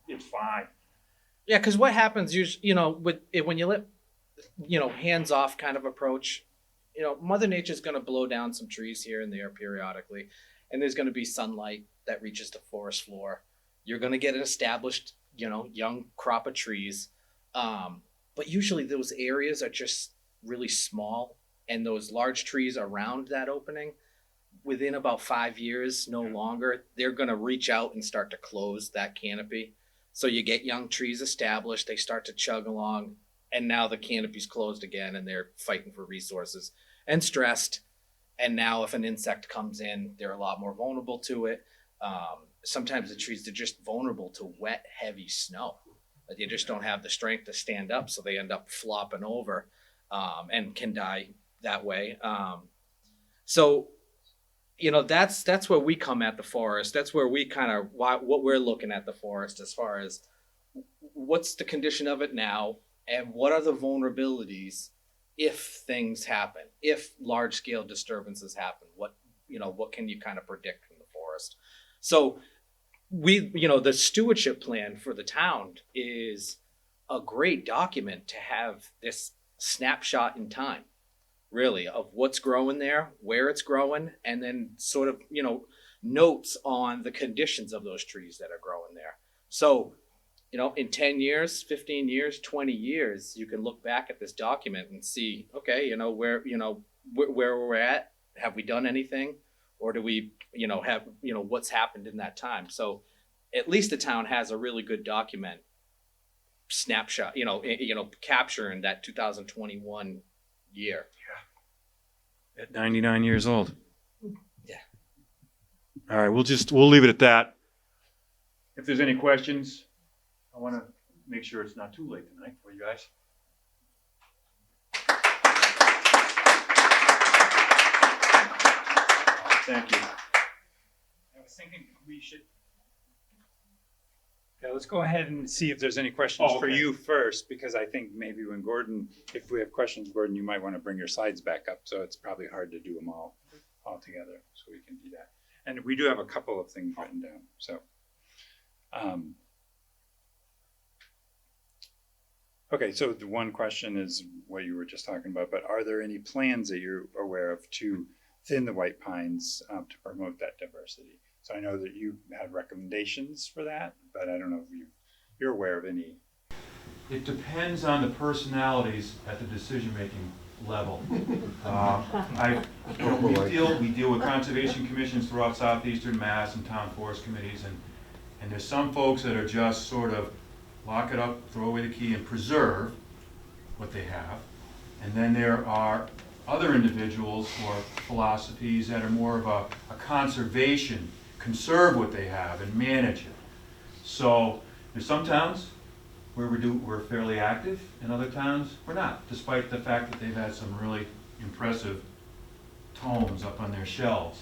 it's fine. Yeah, because what happens usually, when you let, hands-off kind of approach, Mother Nature's going to blow down some trees here and there periodically, and there's going to be sunlight that reaches the forest floor. You're going to get an established, young crop of trees, but usually those areas are just really small, and those large trees around that opening, within about 5 years, no longer, they're going to reach out and start to close that canopy. So you get young trees established, they start to chug along, and now the canopy's closed again, and they're fighting for resources and stressed. And now if an insect comes in, they're a lot more vulnerable to it. Sometimes the trees are just vulnerable to wet, heavy snow. They just don't have the strength to stand up, so they end up flopping over and can die that way. So that's where we come at the forest. That's where we kind of what we're looking at the forest as far as what's the condition of it now and what are the vulnerabilities if things happen, if large scale disturbances happen. What can you kind of predict from the forest? So the stewardship plan for the town is a great document to have this snapshot in time, really, of what's growing there, where it's growing, and then sort of, notes on the conditions of those trees that are growing there. So, in 10 years, 15 years, 20 years, you can look back at this document and see, okay, where we're at, have we done anything? Or do we, have, what's happened in that time? So at least the town has a really good document snapshot, capturing that 2021 year. At 99 years old. Yeah. All right, we'll leave it at that. If there's any questions, I want to make sure it's not too late tonight for you guys. Thank you. I was thinking we should. Yeah, let's go ahead and see if there's any questions for you first, because I think maybe when Gordon, if we have questions, Gordon, you might want to bring your slides back up. So it's probably hard to do them all together. So we can do that. And we do have a couple of things written down. So, okay. So the one question is what you were just talking about, but are there any plans that you're aware of to thin the white pines to promote that diversity? So I know that you had recommendations for that, but I don't know if you're aware of any. It depends on the personalities at the decision-making level. We deal with conservation commissions throughout southeastern Mass and town forest committees, and there's some folks that are just sort of lock it up, throw away the key, and preserve what they have. And then there are other individuals or philosophies that are more of a conservation, conserve what they have and manage it. So there's some towns where we're fairly active. In other towns, we're not, despite the fact that they've had some really impressive tomes up on their shelves.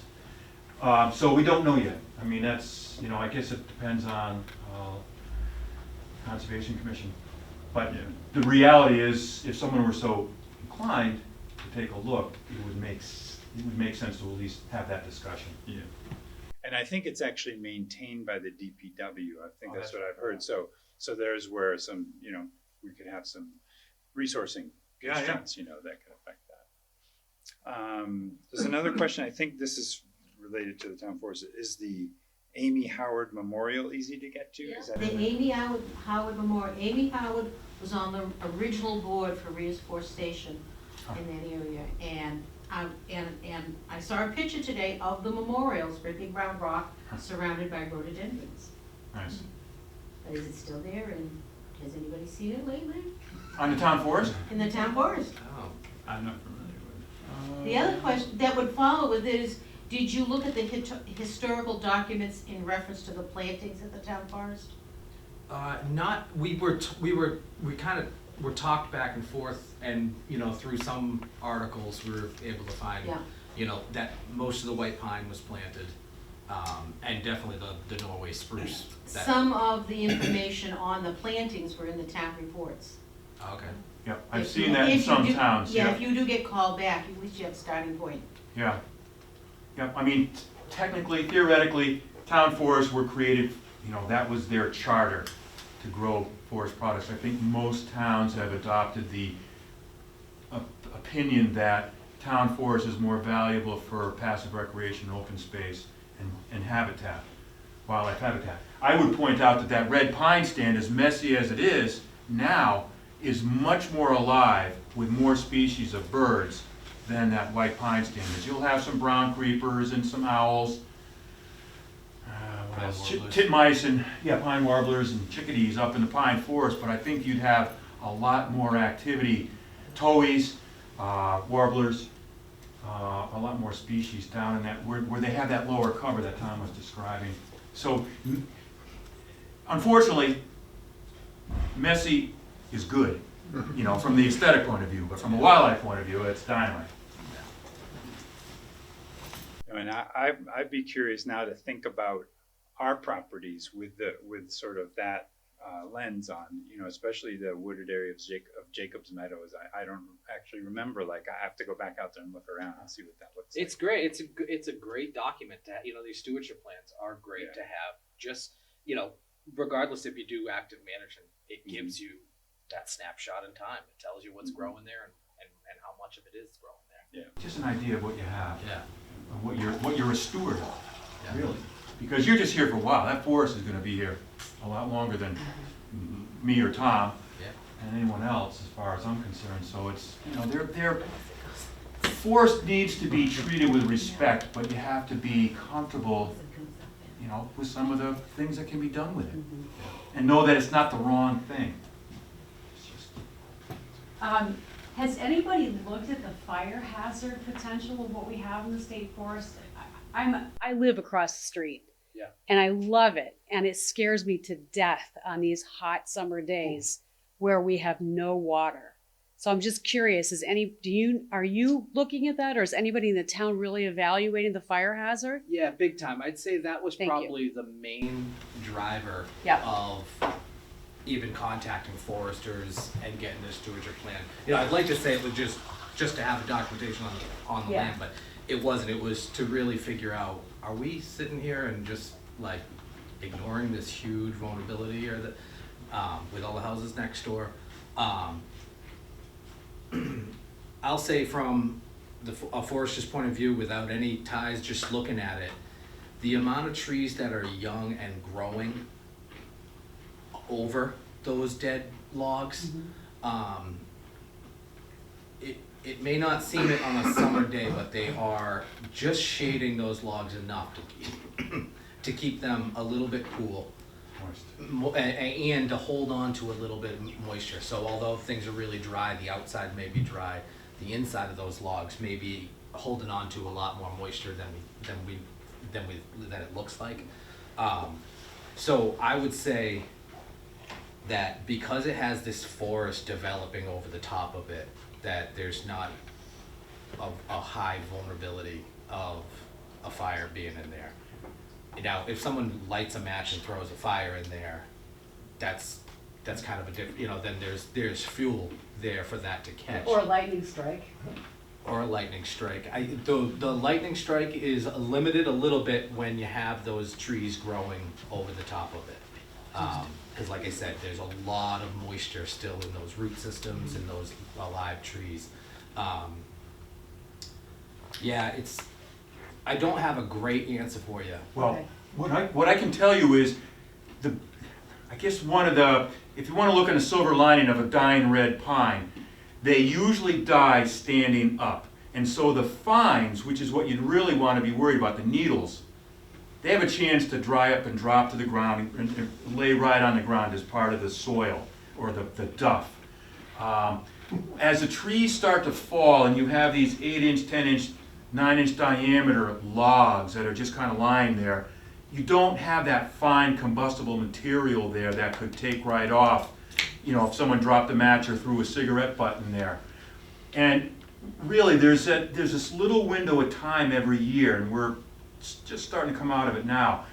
So we don't know yet. I mean, that's, you know, I guess it depends on Conservation Commission. But the reality is, if someone were so inclined to take a look, it would make sense to at least have that discussion. Yeah. And I think it's actually maintained by the DPW. I think Oh, that's that's what I've heard. So there's where some, you know, we could have some resourcing Yeah, constraints, you know, that could affect that. There's another question. I think this is related to the town forest. Is the Amy Howard Memorial easy to get to? Is that The in Amy Howard Memorial. Amy Howard was on the original board for reforestation in that area, and I saw a picture today of the memorials for a big round rock surrounded by rhododendrons. Nice. But is it still there, and has anybody seen it lately? On the town forest? In the town forest? Oh, I'm not familiar with The other question that would follow with it is, did you look at the historical documents in reference to the plantings at the town forest? we kind of were talked back and forth, and you know, through some articles we were able to find, Yeah. you know, that most of the white pine was planted, and definitely the Norway spruce. Some of the information on the plantings were in the town reports. Okay. Yep, I've If seen you- that in if you some do- towns, Yeah, yeah. if you do get called back, at least you have a starting point. Yeah. Yeah, I mean, technically, theoretically, town forests were created, you know, that was their charter to grow forest products. I think most towns have adopted the opinion that town forest is more valuable for passive recreation, open space, and habitat, wildlife habitat. I would point out that that red pine stand, as messy as it is now, is much more alive with more species of birds than that white pine stand is. You'll have some brown creepers and some owls, Pine warblers. titmice and, yeah, pine warblers and chickadees up in the pine forest, but I think you'd have a lot more activity, towhees, warblers, a lot more species down in that, where they have that lower cover that Tom was describing. So, unfortunately, messy is good, you know, from the aesthetic point of view, but from a wildlife point of view, it's dynamite. I mean, I'd be curious now to think about our properties with sort of that lens on, you know, especially the wooded area of Jacob's Meadows. I don't actually remember, like, I have to go back out there and look around and see what that looks like. It's great. It's a great document to have. You know, these stewardship plans are great Yeah. to have. Just, you know, regardless if you do active management, it gives you that snapshot in time. It tells you what's growing there and how much of it is growing there. Just an idea of what you have, Yeah. and what you're a steward of, Yeah. really. Because you're just here for a while. That forest is gonna be here a lot longer than me or Tom Yeah. and anyone else, as far as I'm concerned. So it's, you know, forest needs to be treated with respect, but you have to be comfortable, you know, with some of the things that can be done with it. And know that it's not the wrong thing. It's just, Has anybody looked at the fire hazard potential of what we have in the state forest? I live across the street. Yeah. And I love it, and it scares me to death on these hot summer days where we have no water. So I'm just curious, are you looking at that, or is anybody in the town really evaluating the fire hazard? Yeah, big time. I'd say that was Thank you. probably the main Driver Yeah. of even contacting foresters and getting this stewardship plan. You know, I'd like to say it was just to have the documentation on the Yeah. land, but it wasn't. It was to really figure out, are we sitting here and just like ignoring this huge vulnerability, or the with all the houses next door? I'll say from a forester's point of view, without any ties, just looking at it, the amount of trees that are young and growing over those dead logs, it may not seem it on a summer day, but they are just shading those logs enough to keep them a little bit cool, moist. and to hold on to a little bit of moisture. So although things are really dry, the outside may be dry, the inside of those logs may be holding on to a lot more moisture than it looks like. So I would say that because it has this forest developing over the top of it, that there's not a high vulnerability of a fire being in there. Now, if someone lights a match and throws a fire in there, that's kind of a different, then there's fuel there for that to catch. Or a lightning strike. Or a lightning strike. The lightning strike is limited a little bit when you have those trees growing over the top of it. Because like I said, there's a lot of moisture still in those root systems and those alive trees. I don't have a great answer for you. Well, Okay. what I can tell you is, I guess if you want to look at a silver lining of a dying red pine, they usually die standing up. And so the fines, which is what you'd really want to be worried about, the needles, they have a chance to dry up and drop to the ground and lay right on the ground as part of the soil or the duff. As the trees start to fall and you have these 8-inch, 10-inch, 9-inch diameter logs that are just kind of lying there, you don't have that fine combustible material there that could take right off, if someone dropped a match or threw a cigarette butt in there. And really, there's this little window of time every year, and we're just starting to come out of it now.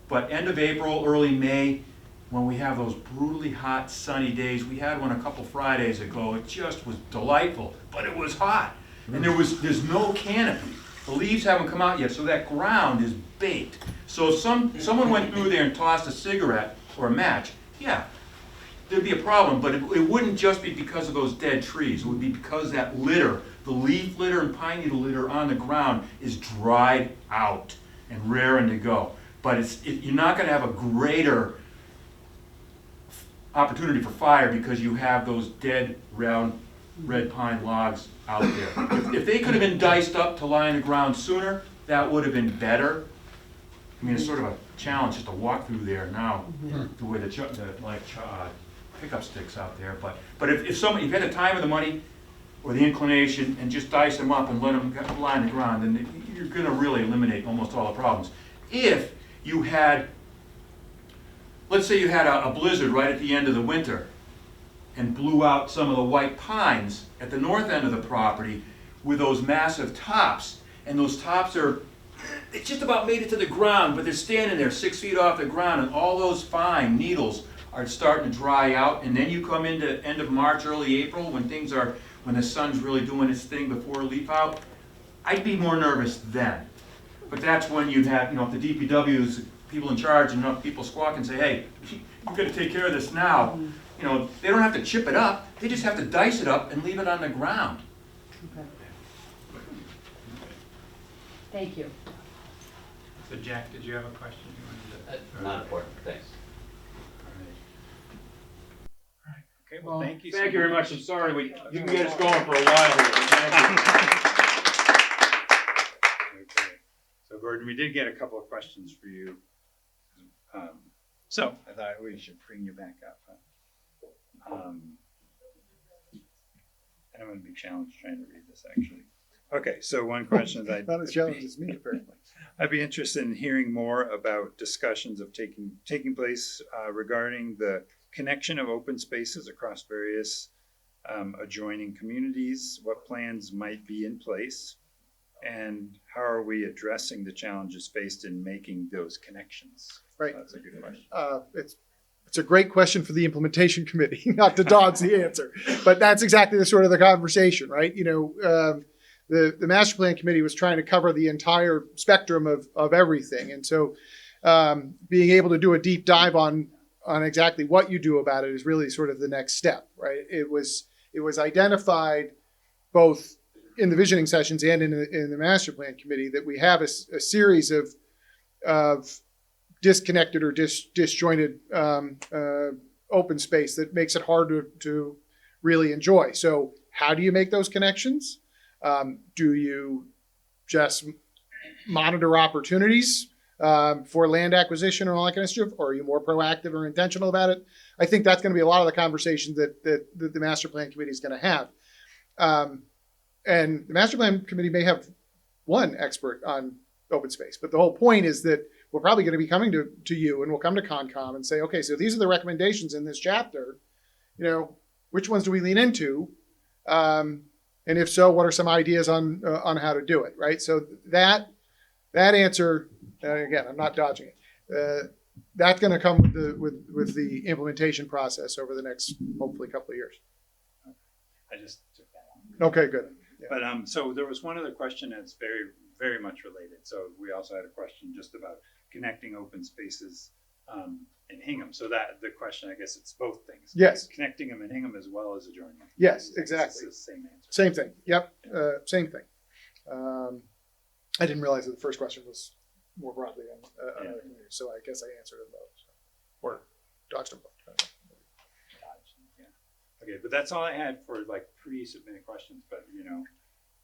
But end of April, early May, when we have those brutally hot, sunny days, we had one a couple Fridays ago, it just was delightful, but it was hot. And there's no canopy. The leaves haven't come out yet, so that ground is baked. So if someone went through there and tossed a cigarette or a match, yeah, there'd be a problem, but it wouldn't just be because of those dead trees. It would be because that litter, the leaf litter and pine needle litter on the ground, is dried out and raring to go. But you're not going to have a greater opportunity for fire because you have those dead round red pine logs out there. If they could have been diced up to lie on the ground sooner, that would have been better. I mean, it's sort of a challenge just to walk through there now, the way the pickup sticks out there. But if you had the time or the money or the inclination and just dice them up and let them lie on the ground, then you're going to really eliminate almost all the problems. If you had, let's say you had a blizzard right at the end of the winter and blew out some of the white pines at the north end of the property with those massive tops, and those tops they just about made it to the ground, but they're standing there 6 feet off the ground, and all those fine needles are starting to dry out, and then you come into end of March, early April, when the sun's really doing its thing before leaf out, I'd be more nervous then. But that's when you'd have, if the DPW's people in charge and enough people squawk and say, hey, you've got to take care of this now. They don't have to chip it up, they just have to dice it up and leave it on the ground. Okay. Thank you. So Jack, did you have a question you wanted to? Not important, thanks. Okay, well, thank you. Thank you very much. I'm sorry you can get us going for a while here. Okay. So Gordon, we did get a couple of questions for you. So I thought we should bring you back up. And I'm going to be challenged trying to read this actually. Okay, so one question is Not as challenging as me, apparently. I'd be interested in hearing more about discussions of taking place regarding the connection of open spaces across various adjoining communities, what plans might be in place, and how are we addressing the challenges faced in making those connections? Right. So that's a good question. It's a great question for the implementation committee, not to dodge the answer. But that's exactly the sort of the conversation, right? The master plan committee was trying to cover the entire spectrum of everything. And so being able to do a deep dive on exactly what you do about it is really sort of the next step, right? It was identified both in the visioning sessions and in the master plan committee that we have a series of disconnected or disjointed open space that makes it hard to really enjoy. So how do you make those connections? Do you just monitor opportunities for land acquisition and all that kind of stuff? Or are you more proactive or intentional about it? I think that's going to be a lot of the conversation that the master plan committee is going to have. And the master plan committee may have one expert on open space, but the whole point is that we're probably going to be coming to you, and we'll come to Concom and say, okay, so these are the recommendations in this chapter. Which ones do we lean into? And if so, what are some ideas on how to do it, right? So that answer, again, I'm not dodging it. That's going to come with the implementation process over the next, hopefully, couple of years. I just took that on. Okay, good. Yeah. But so there was one other question that's very, very much related. So we also had a question just about connecting open spaces in Hingham. So that the question, I guess it's both things. Yes. Connecting them in Hingham as well as adjoining them. Yes, It's exactly. the same answer. Same thing. Yep. Same thing. I didn't realize that the first question was more broadly on other communities, so I guess I answered them both. So. Or dodged them both. Yeah. Okay, but that's all I had for like pre-submitted questions. But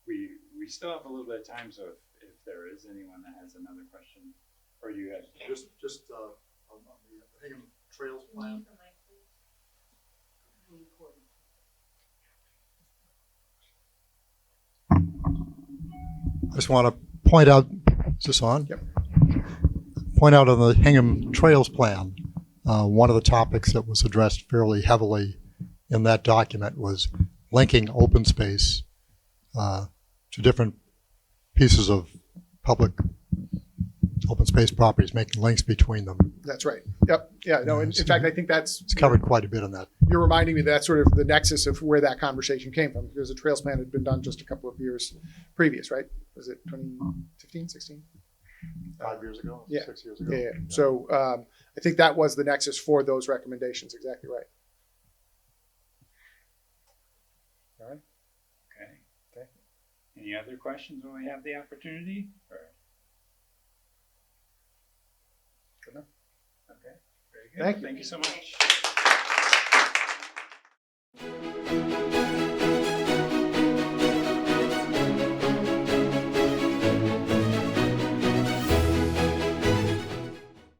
we still have a little bit of time. So if there is anyone that has another question, or you guys just on the Hingham Trails plan. I just want to point out, is this on? Yep. Point out on the Hingham Trails plan, one of the topics that was addressed fairly heavily in that document was linking open space to different pieces of public open space properties, making links between them. That's right. Yep. Yeah. No. In fact, I think It's covered quite a bit in that. You're reminding me that's sort of the nexus of where that conversation came from, because the trails plan had been done just a couple of years previous, right? Was it 2015, 16? 5 years ago, Yeah. 6 years ago. Yeah. So I think that was the nexus for those recommendations. Exactly right. All right. Okay. Any other questions when we have the opportunity? Or? Good enough. Okay. Very good. Thank you. Thank you so much.